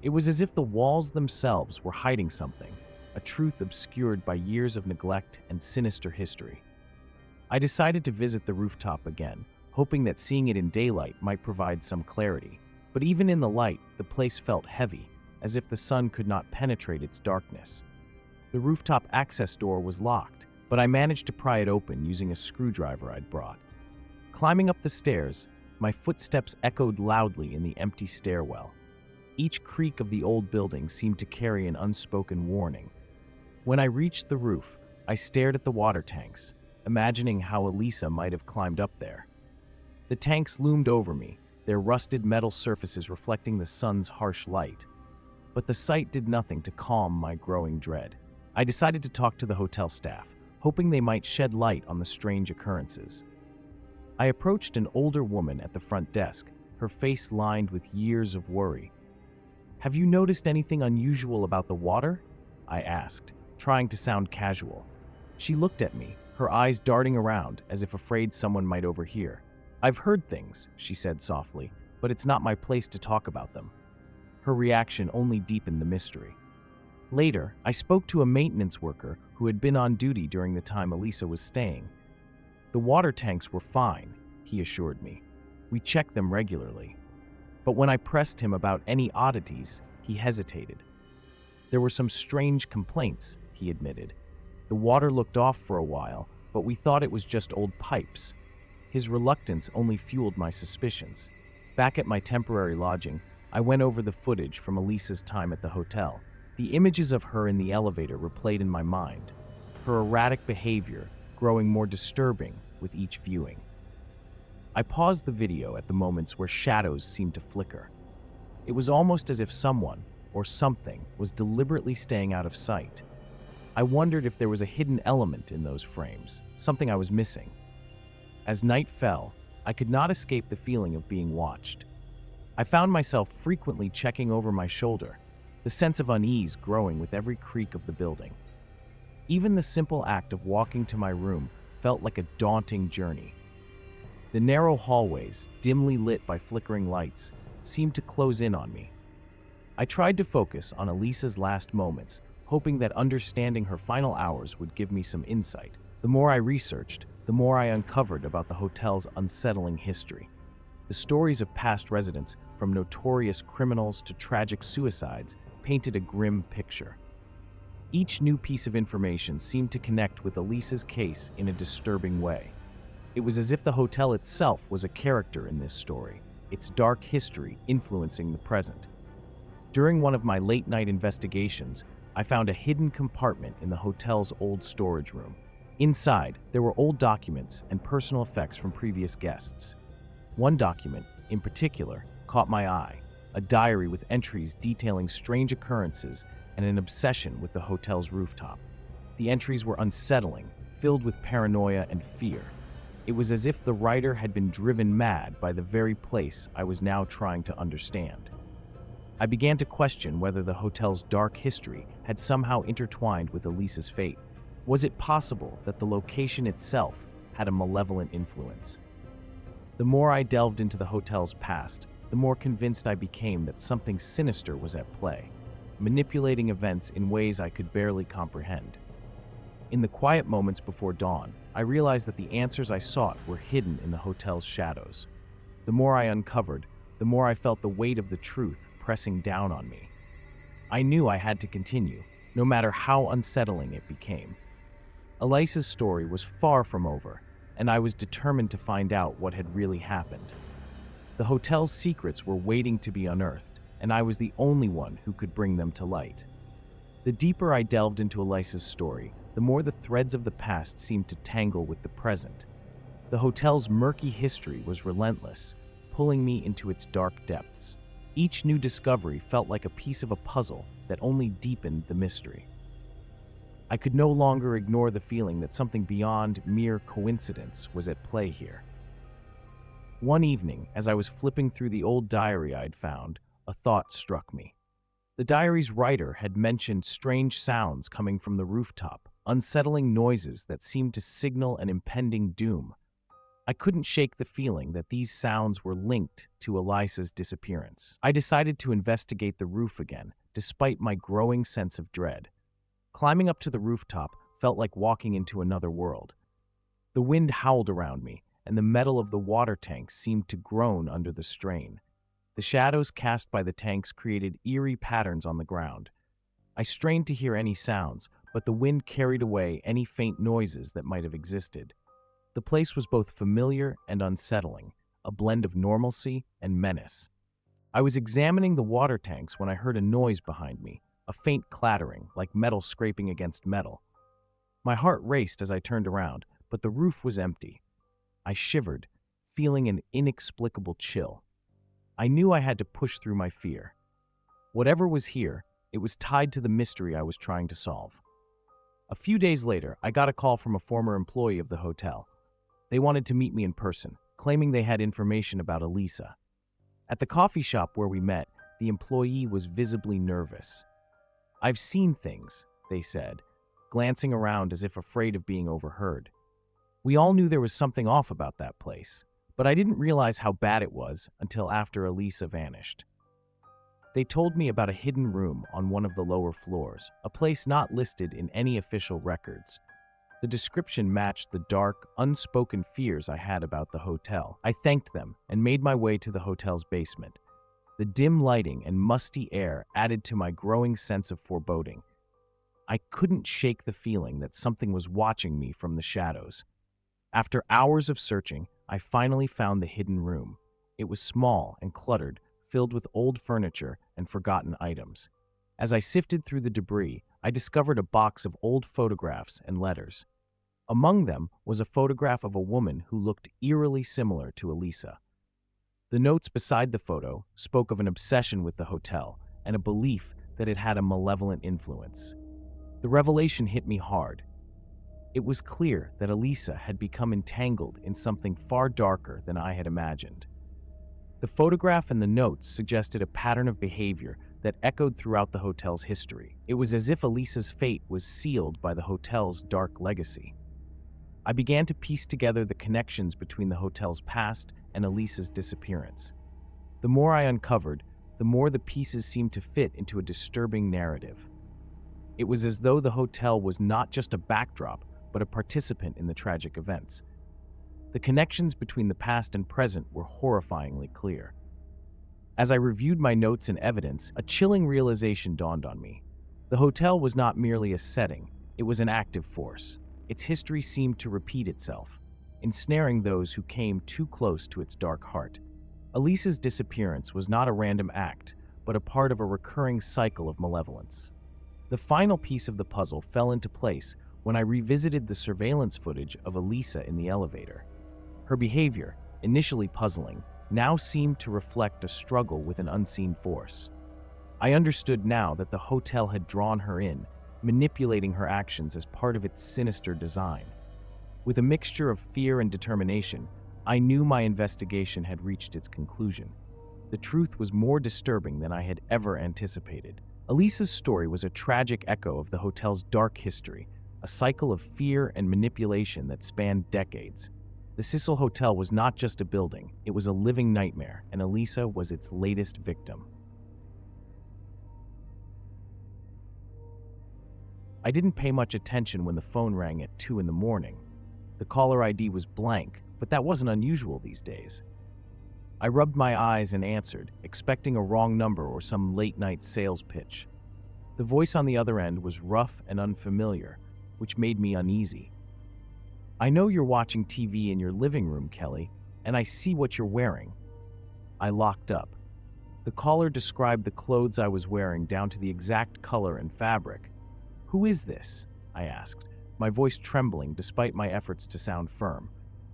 It was as if the walls themselves were hiding something, a truth obscured by years of neglect and sinister history. I decided to visit the rooftop again, hoping that seeing it in daylight might provide some clarity. But even in the light, the place felt heavy, as if the sun could not penetrate its darkness. The rooftop access door was locked, but I managed to pry it open using a screwdriver I'd brought. Climbing up the stairs, my footsteps echoed loudly in the empty stairwell. Each creak of the old building seemed to carry an unspoken warning. When I reached the roof, I stared at the water tanks, imagining how Elisa might have climbed up there. The tanks loomed over me, their rusted metal surfaces reflecting the sun's harsh light. But the sight did nothing to calm my growing dread. I decided to talk to the hotel staff, hoping they might shed light on the strange occurrences. I approached an older woman at the front desk, her face lined with years of worry. "Have you noticed anything unusual about the water?" I asked, trying to sound casual. She looked at me, her eyes darting around as if afraid someone might overhear. "I've heard things," she said softly, "but it's not my place to talk about them." Her reaction only deepened the mystery. Later, I spoke to a maintenance worker who had been on duty during the time Elisa was staying. "The water tanks were fine," he assured me. "We checked them regularly." But when I pressed him about any oddities, he hesitated. "There were some strange complaints," he admitted. "The water looked off for a while, but we thought it was just old pipes." His reluctance only fueled my suspicions. Back at my temporary lodging, I went over the footage from Elisa's time at the hotel. The images of her in the elevator replayed in my mind, her erratic behavior growing more disturbing with each viewing. I paused the video at the moments where shadows seemed to flicker. It was almost as if someone, or something, was deliberately staying out of sight. I wondered if there was a hidden element in those frames, something I was missing. As night fell, I could not escape the feeling of being watched. I found myself frequently checking over my shoulder, the sense of unease growing with every creak of the building. Even the simple act of walking to my room felt like a daunting journey. The narrow hallways, dimly lit by flickering lights, seemed to close in on me. I tried to focus on Elisa's last moments, hoping that understanding her final hours would give me some insight. The more I researched, the more I uncovered about the hotel's unsettling history. The stories of past residents, from notorious criminals to tragic suicides, painted a grim picture. Each new piece of information seemed to connect with Elisa's case in a disturbing way. It was as if the hotel itself was a character in this story, its dark history influencing the present. During one of my late-night investigations, I found a hidden compartment in the hotel's old storage room. Inside, there were old documents and personal effects from previous guests. One document, in particular, caught my eye, a diary with entries detailing strange occurrences and an obsession with the hotel's rooftop. The entries were unsettling, filled with paranoia and fear. It was as if the writer had been driven mad by the very place I was now trying to understand. I began to question whether the hotel's dark history had somehow intertwined with Elisa's fate. Was it possible that the location itself had a malevolent influence? The more I delved into the hotel's past, the more convinced I became that something sinister was at play, manipulating events in ways I could barely comprehend. In the quiet moments before dawn, I realized that the answers I sought were hidden in the hotel's shadows. The more I uncovered, the more I felt the weight of the truth pressing down on me. I knew I had to continue, no matter how unsettling it became. Elisa's story was far from over, and I was determined to find out what had really happened. The hotel's secrets were waiting to be unearthed, and I was the only one who could bring them to light. The deeper I delved into Elisa's story, the more the threads of the past seemed to tangle with the present. The hotel's murky history was relentless, pulling me into its dark depths. Each new discovery felt like a piece of a puzzle that only deepened the mystery. I could no longer ignore the feeling that something beyond mere coincidence was at play here. One evening, as I was flipping through the old diary I'd found, a thought struck me. The diary's writer had mentioned strange sounds coming from the rooftop, unsettling noises that seemed to signal an impending doom. I couldn't shake the feeling that these sounds were linked to Elisa's disappearance. I decided to investigate the roof again, despite my growing sense of dread. Climbing up to the rooftop felt like walking into another world. The wind howled around me, and the metal of the water tanks seemed to groan under the strain. The shadows cast by the tanks created eerie patterns on the ground. I strained to hear any sounds, but the wind carried away any faint noises that might have existed. The place was both familiar and unsettling, a blend of normalcy and menace. I was examining the water tanks when I heard a noise behind me, a faint clattering, like metal scraping against metal. My heart raced as I turned around, but the roof was empty. I shivered, feeling an inexplicable chill. I knew I had to push through my fear. Whatever was here, it was tied to the mystery I was trying to solve. A few days later, I got a call from a former employee of the hotel. They wanted to meet me in person, claiming they had information about Elisa. At the coffee shop where we met, the employee was visibly nervous. "I've seen things," they said, glancing around as if afraid of being overheard. We all knew there was something off about that place, but I didn't realize how bad it was until after Elisa vanished. They told me about a hidden room on one of the lower floors, a place not listed in any official records. The description matched the dark, unspoken fears I had about the hotel. I thanked them and made my way to the hotel's basement. The dim lighting and musty air added to my growing sense of foreboding. I couldn't shake the feeling that something was watching me from the shadows. After hours of searching, I finally found the hidden room. It was small and cluttered, filled with old furniture and forgotten items. As I sifted through the debris, I discovered a box of old photographs and letters. Among them was a photograph of a woman who looked eerily similar to Elisa. The notes beside the photo spoke of an obsession with the hotel and a belief that it had a malevolent influence. The revelation hit me hard. It was clear that Elisa had become entangled in something far darker than I had imagined. The photograph and the notes suggested a pattern of behavior that echoed throughout the hotel's history. It was as if Elisa's fate was sealed by the hotel's dark legacy. I began to piece together the connections between the hotel's past and Elisa's disappearance. The more I uncovered, the more the pieces seemed to fit into a disturbing narrative. It was as though the hotel was not just a backdrop, but a participant in the tragic events. The connections between the past and present were horrifyingly clear. As I reviewed my notes and evidence, a chilling realization dawned on me. The hotel was not merely a setting, it was an active force. Its history seemed to repeat itself, ensnaring those who came too close to its dark heart. Elisa's disappearance was not a random act, but a part of a recurring cycle of malevolence. The final piece of the puzzle fell into place when I revisited the surveillance footage of Elisa in the elevator. Her behavior, initially puzzling, now seemed to reflect a struggle with an unseen force. I understood now that the hotel had drawn her in, manipulating her actions as part of its sinister design. With a mixture of fear and determination, I knew my investigation had reached its conclusion. The truth was more disturbing than I had ever anticipated. Elisa's story was a tragic echo of the hotel's dark history, a cycle of fear and manipulation that spanned decades. The Cecil Hotel was not just a building, it was a living nightmare, and Elisa was its latest victim. I didn't pay much attention when the phone rang at 2 in the morning. The caller ID was blank, but that wasn't unusual these days. I rubbed my eyes and answered, expecting a wrong number or some late-night sales pitch. The voice on the other end was rough and unfamiliar, which made me uneasy. "I know you're watching TV in your living room, Kelly, and I see what you're wearing." I locked up. The caller described the clothes I was wearing down to the exact color and fabric. "Who is this?" I asked, my voice trembling despite my efforts to sound firm.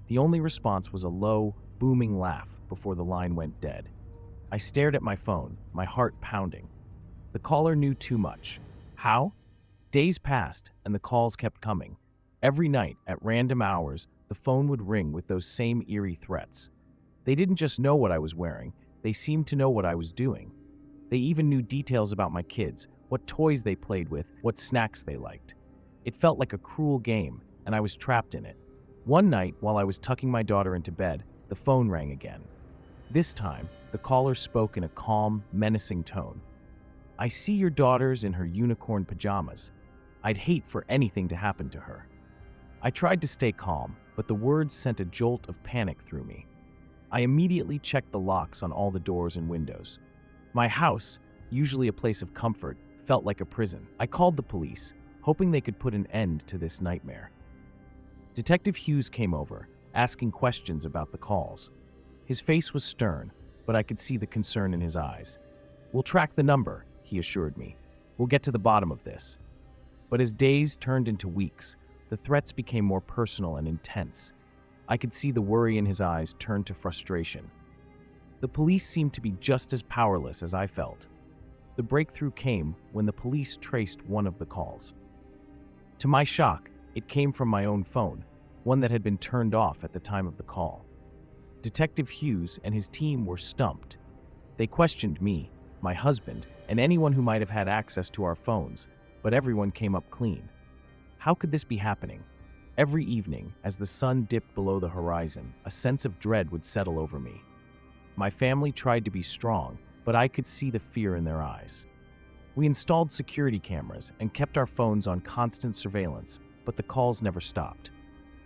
The only response was a low, booming laugh before the line went dead. I stared at my phone, my heart pounding. The caller knew too much. How? Days passed, and the calls kept coming. Every night, at random hours, the phone would ring with those same eerie threats. They didn't just know what I was wearing, they seemed to know what I was doing. They even knew details about my kids, what toys they played with, what snacks they liked. It felt like a cruel game, and I was trapped in it. One night, while I was tucking my daughter into bed, the phone rang again. This time, the caller spoke in a calm, menacing tone. "I see your daughter's in her unicorn pajamas. I'd hate for anything to happen to her." I tried to stay calm, but the words sent a jolt of panic through me. I immediately checked the locks on all the doors and windows. My house, usually a place of comfort, felt like a prison. I called the police, hoping they could put an end to this nightmare. Detective Hughes came over, asking questions about the calls. His face was stern, but I could see the concern in his eyes. "We'll track the number," he assured me. "We'll get to the bottom of this." But as days turned into weeks, the threats became more personal and intense. I could see the worry in his eyes turn to frustration. The police seemed to be just as powerless as I felt. The breakthrough came when the police traced one of the calls. To my shock, it came from my own phone, one that had been turned off at the time of the call. Detective Hughes and his team were stumped. They questioned me, my husband, and anyone who might have had access to our phones, but everyone came up clean. How could this be happening? Every evening, as the sun dipped below the horizon, a sense of dread would settle over me. My family tried to be strong, but I could see the fear in their eyes. We installed security cameras and kept our phones on constant surveillance, but the calls never stopped.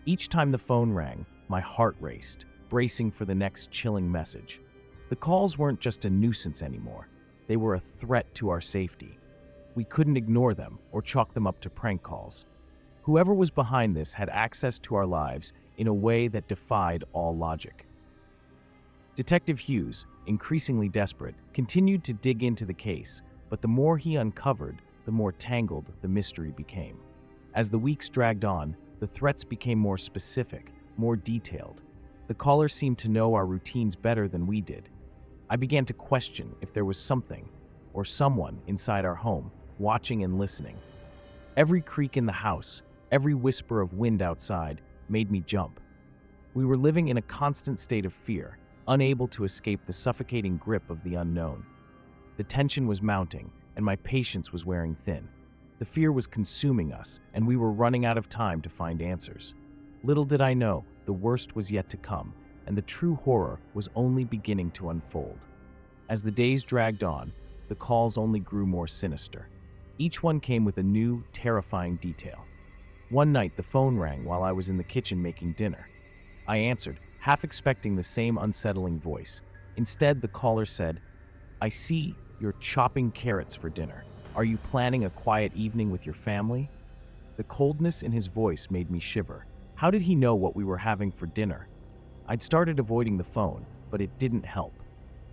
Each time the phone rang, my heart raced, bracing for the next chilling message. The calls weren't just a nuisance anymore. They were a threat to our safety. We couldn't ignore them or chalk them up to prank calls. Whoever was behind this had access to our lives in a way that defied all logic. Detective Hughes, increasingly desperate, continued to dig into the case, but the more he uncovered, the more tangled the mystery became. As the weeks dragged on, The threats became more specific, more detailed. The caller seemed to know our routines better than we did. I began to question if there was something or someone inside our home, watching and listening. Every creak in the house, every whisper of wind outside, made me jump. We were living in a constant state of fear, unable to escape the suffocating grip of the unknown. The tension was mounting, and my patience was wearing thin. The fear was consuming us, and we were running out of time to find answers. Little did I know, the worst was yet to come, and the true horror was only beginning to unfold. As the days dragged on, the calls only grew more sinister. Each one came with a new, terrifying detail. One night, the phone rang while I was in the kitchen making dinner. I answered, half expecting the same unsettling voice. Instead, the caller said, "I see you're chopping carrots for dinner. Are you planning a quiet evening with your family?" The coldness in his voice made me shiver. How did he know what we were having for dinner? I'd started avoiding the phone, but it didn't help.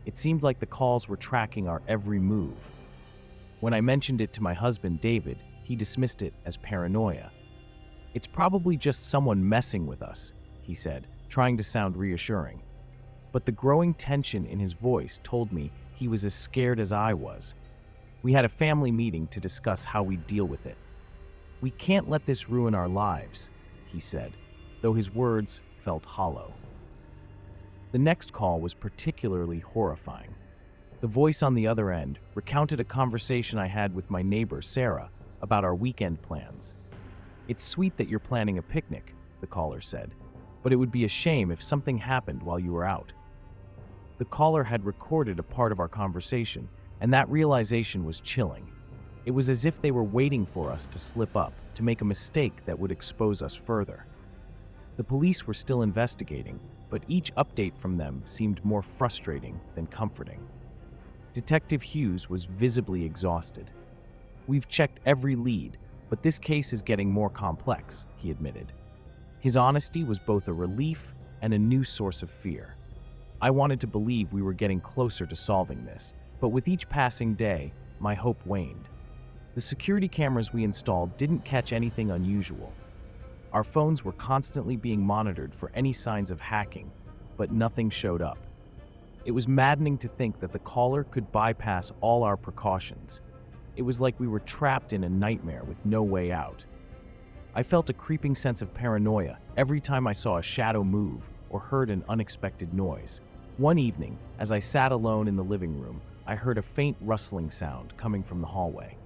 It seemed like the calls were tracking our every move. When I mentioned it to my husband, David, he dismissed it as paranoia. "It's probably just someone messing with us," he said, trying to sound reassuring. But the growing tension in his voice told me he was as scared as I was. We had a family meeting to discuss how we'd deal with it. "We can't let this ruin our lives," he said, though his words felt hollow. The next call was particularly horrifying. The voice on the other end recounted a conversation I had with my neighbor, Sarah, about our weekend plans. "It's sweet that you're planning a picnic," the caller said, "but it would be a shame if something happened while you were out." The caller had recorded a part of our conversation, and that realization was chilling. It was as if they were waiting for us to slip up, to make a mistake that would expose us further. The police were still investigating, but each update from them seemed more frustrating than comforting. Detective Hughes was visibly exhausted. "We've checked every lead, but this case is getting more complex," he admitted. His honesty was both a relief and a new source of fear. I wanted to believe we were getting closer to solving this, but with each passing day, my hope waned. The security cameras we installed didn't catch anything unusual. Our phones were constantly being monitored for any signs of hacking, but nothing showed up. It was maddening to think that the caller could bypass all our precautions. It was like we were trapped in a nightmare with no way out. I felt a creeping sense of paranoia every time I saw a shadow move or heard an unexpected noise. One evening, as I sat alone in the living room, I heard a faint rustling sound coming from the hallway.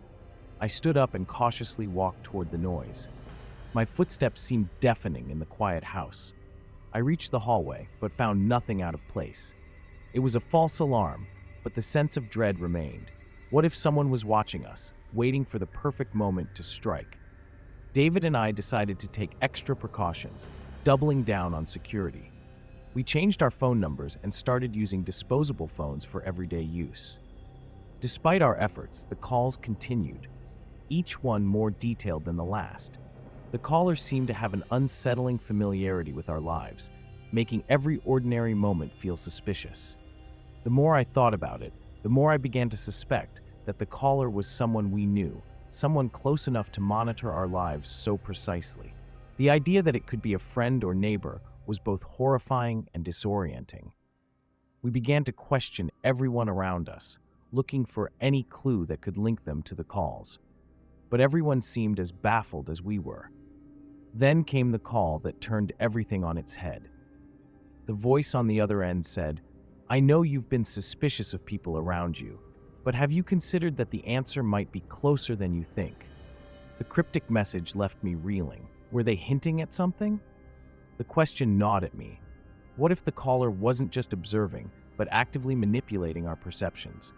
I stood up and cautiously walked toward the noise. My footsteps seemed deafening in the quiet house. I reached the hallway, but found nothing out of place. It was a false alarm, but the sense of dread remained. What if someone was watching us, waiting for the perfect moment to strike? David and I decided to take extra precautions, doubling down on security. We changed our phone numbers and started using disposable phones for everyday use. Despite our efforts, the calls continued, each one more detailed than the last. The callers seemed to have an unsettling familiarity with our lives, making every ordinary moment feel suspicious. The more I thought about it, the more I began to suspect that the caller was someone we knew, someone close enough to monitor our lives so precisely. The idea that it could be a friend or neighbor was both horrifying and disorienting. We began to question everyone around us, looking for any clue that could link them to the calls. But everyone seemed as baffled as we were. Then came the call that turned everything on its head. The voice on the other end said, "I know you've been suspicious of people around you, but have you considered that the answer might be closer than you think?" The cryptic message left me reeling. Were they hinting at something? The question gnawed at me. What if the caller wasn't just observing, but actively manipulating our perceptions?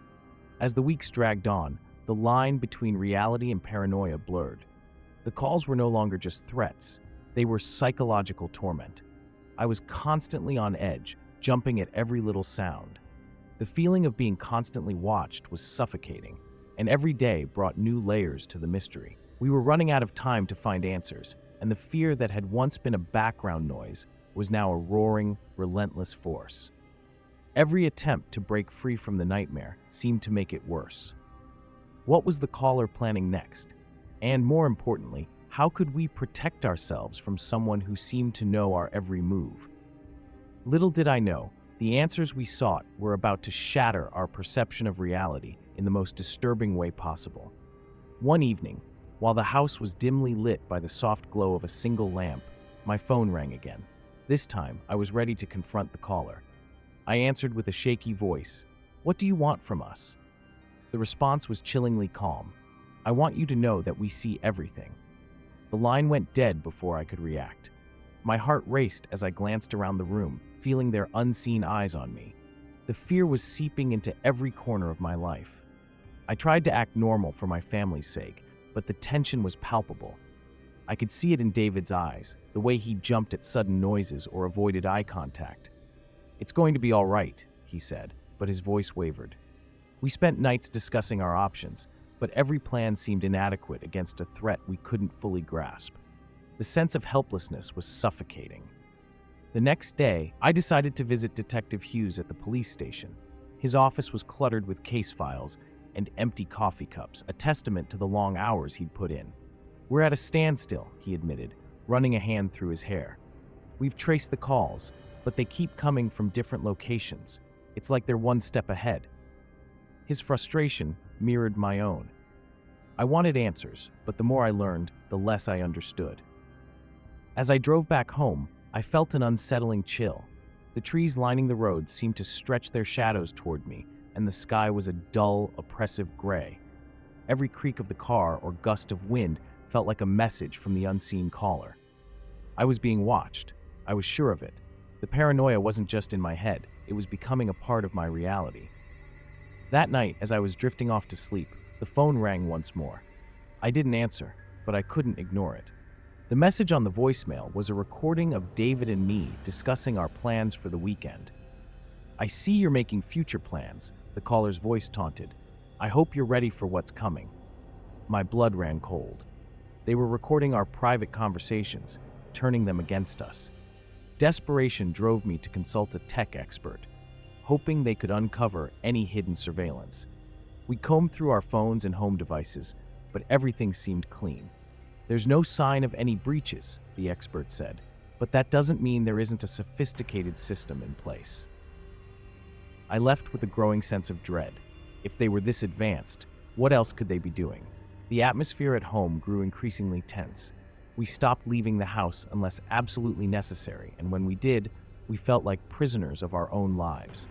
As the weeks dragged on, the line between reality and paranoia blurred. The calls were no longer just threats, they were psychological torment. I was constantly on edge, jumping at every little sound. The feeling of being constantly watched was suffocating, and every day brought new layers to the mystery. We were running out of time to find answers, and the fear that had once been a background noise was now a roaring, relentless force. Every attempt to break free from the nightmare seemed to make it worse. What was the caller planning next? And more importantly, How could we protect ourselves from someone who seemed to know our every move? Little did I know, the answers we sought were about to shatter our perception of reality in the most disturbing way possible. One evening, while the house was dimly lit by the soft glow of a single lamp, my phone rang again. This time, I was ready to confront the caller. I answered with a shaky voice, "What do you want from us?" The response was chillingly calm. "I want you to know that we see everything." The line went dead before I could react. My heart raced as I glanced around the room, feeling their unseen eyes on me. The fear was seeping into every corner of my life. I tried to act normal for my family's sake, but the tension was palpable. I could see it in David's eyes, the way he jumped at sudden noises or avoided eye contact. "It's going to be all right," he said, but his voice wavered. We spent nights discussing our options, but every plan seemed inadequate against a threat we couldn't fully grasp. The sense of helplessness was suffocating. The next day, I decided to visit Detective Hughes at the police station. His office was cluttered with case files and empty coffee cups, a testament to the long hours he'd put in. "We're at a standstill," he admitted, running a hand through his hair. "We've traced the calls, but they keep coming from different locations. It's like they're one step ahead." His frustration mirrored my own. I wanted answers, but the more I learned, the less I understood. As I drove back home, I felt an unsettling chill. The trees lining the road seemed to stretch their shadows toward me, and the sky was a dull, oppressive gray. Every creak of the car or gust of wind felt like a message from the unseen caller. I was being watched. I was sure of it. The paranoia wasn't just in my head, it was becoming a part of my reality. That night, as I was drifting off to sleep, the phone rang once more. I didn't answer, but I couldn't ignore it. The message on the voicemail was a recording of David and me discussing our plans for the weekend. "I see you're making future plans," the caller's voice taunted. "I hope you're ready for what's coming." My blood ran cold. They were recording our private conversations, turning them against us. Desperation drove me to consult a tech expert, hoping they could uncover any hidden surveillance. We combed through our phones and home devices, but everything seemed clean. "There's no sign of any breaches," the expert said, "but that doesn't mean there isn't a sophisticated system in place." I left with a growing sense of dread. If they were this advanced, what else could they be doing? The atmosphere at home grew increasingly tense. We stopped leaving the house unless absolutely necessary, and when we did, we felt like prisoners of our own lives.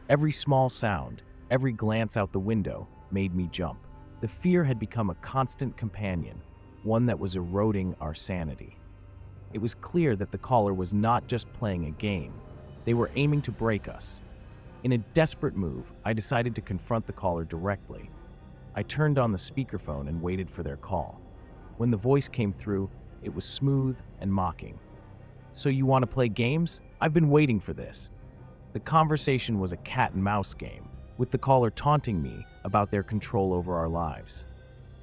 Every small sound, every glance out the window, made me jump. The fear had become a constant companion, one that was eroding our sanity. It was clear that the caller was not just playing a game. They were aiming to break us. In a desperate move, I decided to confront the caller directly. I turned on the speakerphone and waited for their call. When the voice came through, it was smooth and mocking. "So you want to play games? I've been waiting for this." The conversation was a cat and mouse game, with the caller taunting me about their control over our lives.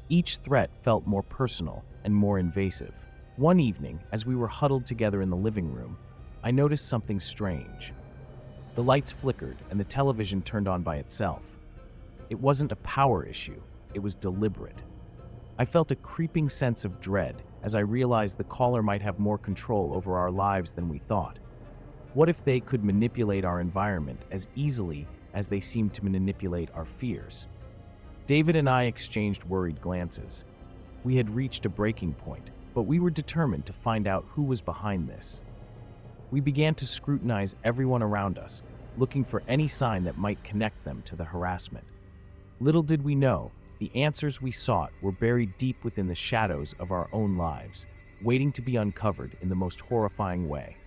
Each threat felt more personal and more invasive. One evening, as we were huddled together in the living room, I noticed something strange. The lights flickered and the television turned on by itself. It wasn't a power issue, it was deliberate. I felt a creeping sense of dread as I realized the caller might have more control over our lives than we thought. What if they could manipulate our environment as easily as they seemed to manipulate our fears? David and I exchanged worried glances. We had reached a breaking point, but we were determined to find out who was behind this. We began to scrutinize everyone around us, looking for any sign that might connect them to the harassment. Little did we know, the answers we sought were buried deep within the shadows of our own lives, waiting to be uncovered in the most horrifying way.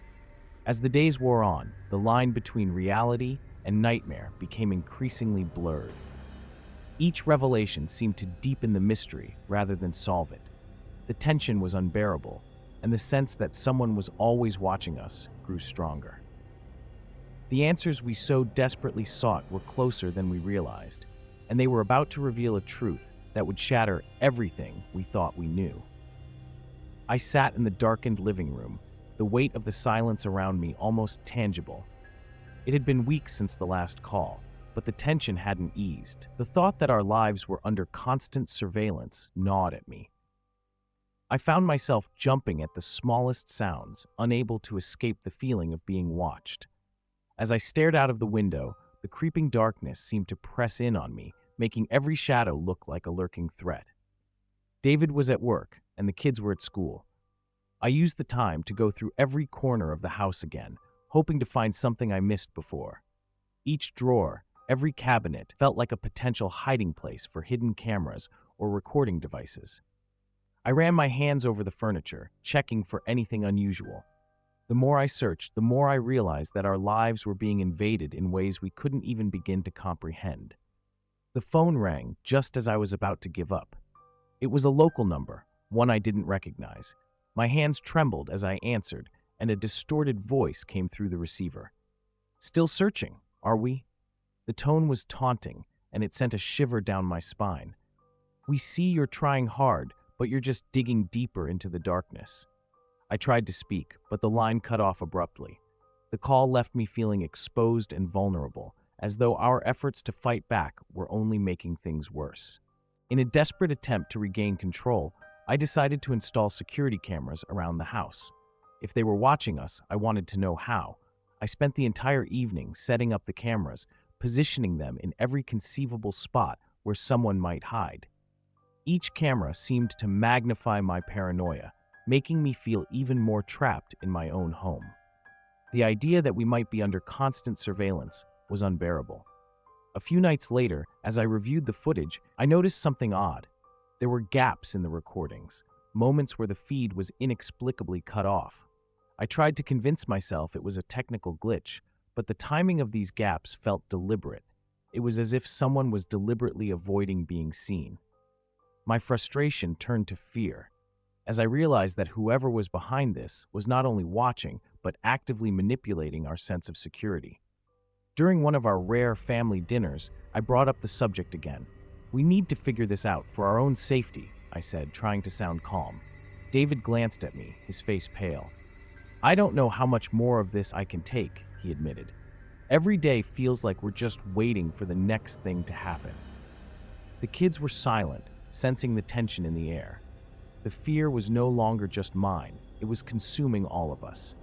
As the days wore on, the line between reality and nightmare became increasingly blurred. Each revelation seemed to deepen the mystery rather than solve it. The tension was unbearable, and the sense that someone was always watching us grew stronger. The answers we so desperately sought were closer than we realized, and they were about to reveal a truth that would shatter everything we thought we knew. I sat in the darkened living room, the weight of the silence around me almost tangible. It had been weeks since the last call, but the tension hadn't eased. The thought that our lives were under constant surveillance gnawed at me. I found myself jumping at the smallest sounds, unable to escape the feeling of being watched. As I stared out of the window, the creeping darkness seemed to press in on me, making every shadow look like a lurking threat. David was at work, and the kids were at school. I used the time to go through every corner of the house again, hoping to find something I missed before. Each drawer, every cabinet felt like a potential hiding place for hidden cameras or recording devices. I ran my hands over the furniture, checking for anything unusual. The more I searched, the more I realized that our lives were being invaded in ways we couldn't even begin to comprehend. The phone rang just as I was about to give up. It was a local number, one I didn't recognize. My hands trembled as I answered, and a distorted voice came through the receiver. "Still searching, are we?" The tone was taunting, and it sent a shiver down my spine. "We see you're trying hard, but you're just digging deeper into the darkness." I tried to speak, but the line cut off abruptly. The call left me feeling exposed and vulnerable, as though our efforts to fight back were only making things worse. In a desperate attempt to regain control, I decided to install security cameras around the house. If they were watching us, I wanted to know how. I spent the entire evening setting up the cameras, positioning them in every conceivable spot where someone might hide. Each camera seemed to magnify my paranoia, making me feel even more trapped in my own home. The idea that we might be under constant surveillance was unbearable. A few nights later, as I reviewed the footage, I noticed something odd. There were gaps in the recordings, moments where the feed was inexplicably cut off. I tried to convince myself it was a technical glitch, but the timing of these gaps felt deliberate. It was as if someone was deliberately avoiding being seen. My frustration turned to fear, as I realized that whoever was behind this was not only watching, but actively manipulating our sense of security. During one of our rare family dinners, I brought up the subject again. "We need to figure this out for our own safety," I said, trying to sound calm. David glanced at me, his face pale. "I don't know how much more of this I can take," he admitted. "Every day feels like we're just waiting for the next thing to happen." The kids were silent, sensing the tension in the air. The fear was no longer just mine, it was consuming all of us.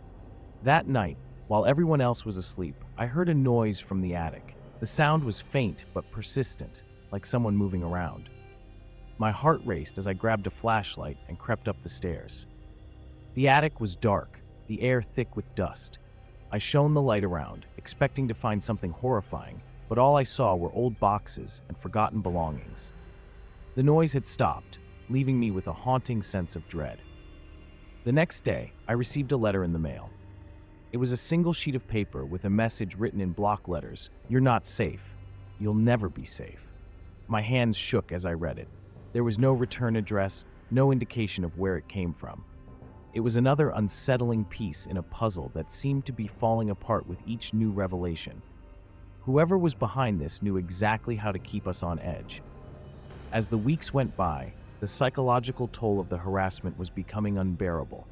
That night, while everyone else was asleep, I heard a noise from the attic. The sound was faint but persistent, like someone moving around. My heart raced as I grabbed a flashlight and crept up the stairs. The attic was dark, the air thick with dust. I shone the light around, expecting to find something horrifying, but all I saw were old boxes and forgotten belongings. The noise had stopped, leaving me with a haunting sense of dread. The next day, I received a letter in the mail. It was a single sheet of paper with a message written in block letters: "You're not safe. You'll never be safe." My hands shook as I read it. There was no return address, no indication of where it came from. It was another unsettling piece in a puzzle that seemed to be falling apart with each new revelation. Whoever was behind this knew exactly how to keep us on edge. As the weeks went by, the psychological toll of the harassment was becoming unbearable.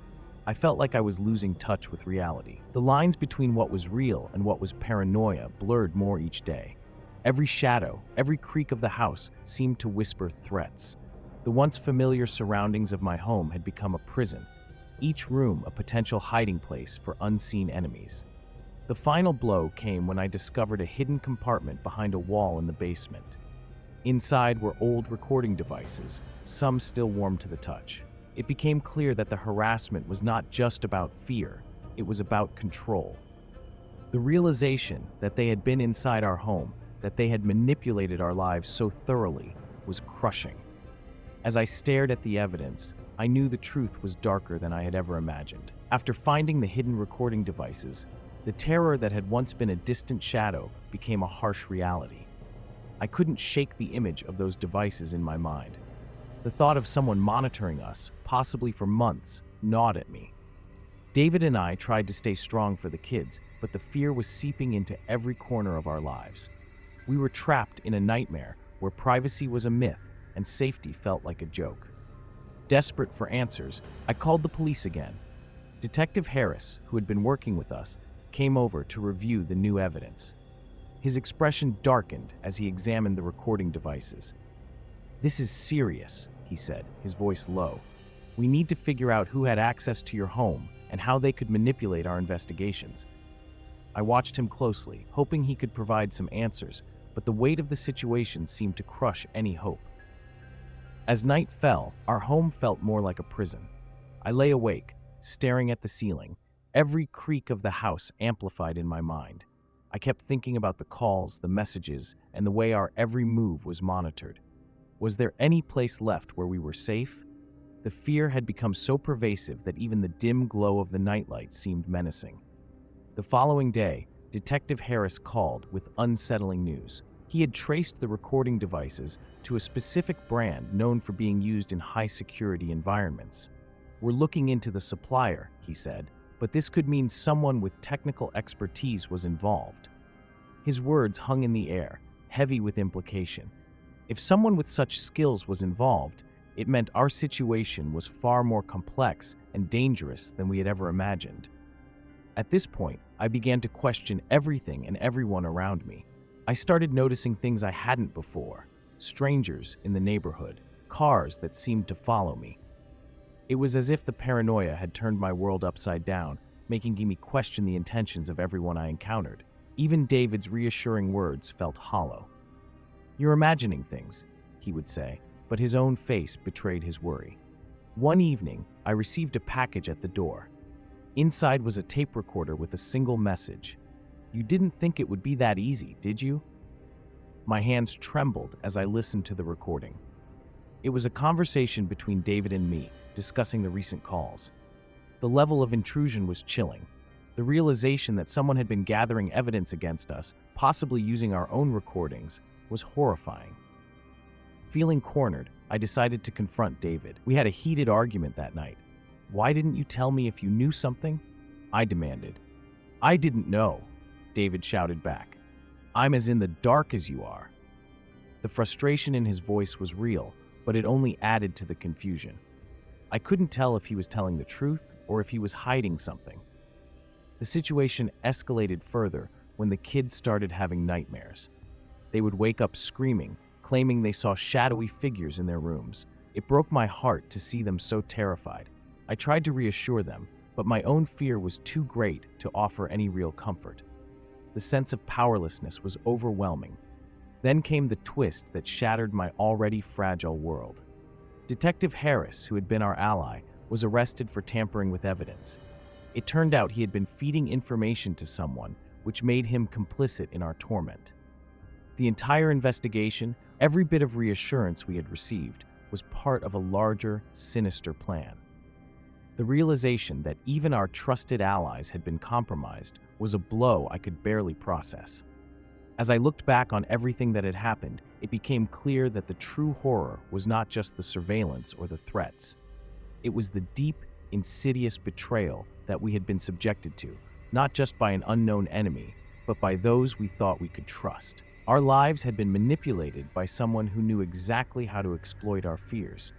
I felt like I was losing touch with reality. The lines between what was real and what was paranoia blurred more each day. Every shadow, every creak of the house seemed to whisper threats. The once familiar surroundings of my home had become a prison, each room a potential hiding place for unseen enemies. The final blow came when I discovered a hidden compartment behind a wall in the basement. Inside were old recording devices, some still warm to the touch. It became clear that the harassment was not just about fear, it was about control. The realization that they had been inside our home, that they had manipulated our lives so thoroughly, was crushing. As I stared at the evidence, I knew the truth was darker than I had ever imagined. After finding the hidden recording devices, the terror that had once been a distant shadow became a harsh reality. I couldn't shake the image of those devices in my mind. The thought of someone monitoring us, possibly for months, gnawed at me. David and I tried to stay strong for the kids, but the fear was seeping into every corner of our lives. We were trapped in a nightmare where privacy was a myth and safety felt like a joke. Desperate for answers, I called the police again. Detective Harris, who had been working with us, came over to review the new evidence. His expression darkened as he examined the recording devices. "This is serious," he said, his voice low. We need to figure out who had access to your home and how they could manipulate our investigations." I watched him closely, hoping he could provide some answers, but the weight of the situation seemed to crush any hope. As night fell, our home felt more like a prison. I lay awake, staring at the ceiling, every creak of the house amplified in my mind. I kept thinking about the calls, the messages, and the way our every move was monitored. Was there any place left where we were safe? The fear had become so pervasive that even the dim glow of the nightlight seemed menacing. The following day, Detective Harris called with unsettling news. He had traced the recording devices to a specific brand known for being used in high-security environments. "We're looking into the supplier," he said, "but this could mean someone with technical expertise was involved." His words hung in the air, heavy with implication. If someone with such skills was involved, it meant our situation was far more complex and dangerous than we had ever imagined. At this point, I began to question everything and everyone around me. I started noticing things I hadn't before: strangers in the neighborhood, cars that seemed to follow me. It was as if the paranoia had turned my world upside down, making me question the intentions of everyone I encountered. Even David's reassuring words felt hollow. "You're imagining things," he would say, but his own face betrayed his worry. One evening, I received a package at the door. Inside was a tape recorder with a single message. "You didn't think it would be that easy, did you?" My hands trembled as I listened to the recording. It was a conversation between David and me, discussing the recent calls. The level of intrusion was chilling. The realization that someone had been gathering evidence against us, possibly using our own recordings, was horrifying. Feeling cornered, I decided to confront David. We had a heated argument that night. "Why didn't you tell me if you knew something?" I demanded. "I didn't know," David shouted back. "I'm as in the dark as you are." The frustration in his voice was real, but it only added to the confusion. I couldn't tell if he was telling the truth or if he was hiding something. The situation escalated further when the kids started having nightmares. They would wake up screaming, claiming they saw shadowy figures in their rooms. It broke my heart to see them so terrified. I tried to reassure them, but my own fear was too great to offer any real comfort. The sense of powerlessness was overwhelming. Then came the twist that shattered my already fragile world. Detective Harris, who had been our ally, was arrested for tampering with evidence. It turned out he had been feeding information to someone, which made him complicit in our torment. The entire investigation, every bit of reassurance we had received, was part of a larger, sinister plan. The realization that even our trusted allies had been compromised was a blow I could barely process. As I looked back on everything that had happened, it became clear that the true horror was not just the surveillance or the threats. It was the deep, insidious betrayal that we had been subjected to, not just by an unknown enemy, but by those we thought we could trust. Our lives had been manipulated by someone who knew exactly how to exploit our fears.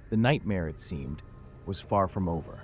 The nightmare, it seemed, was far from over.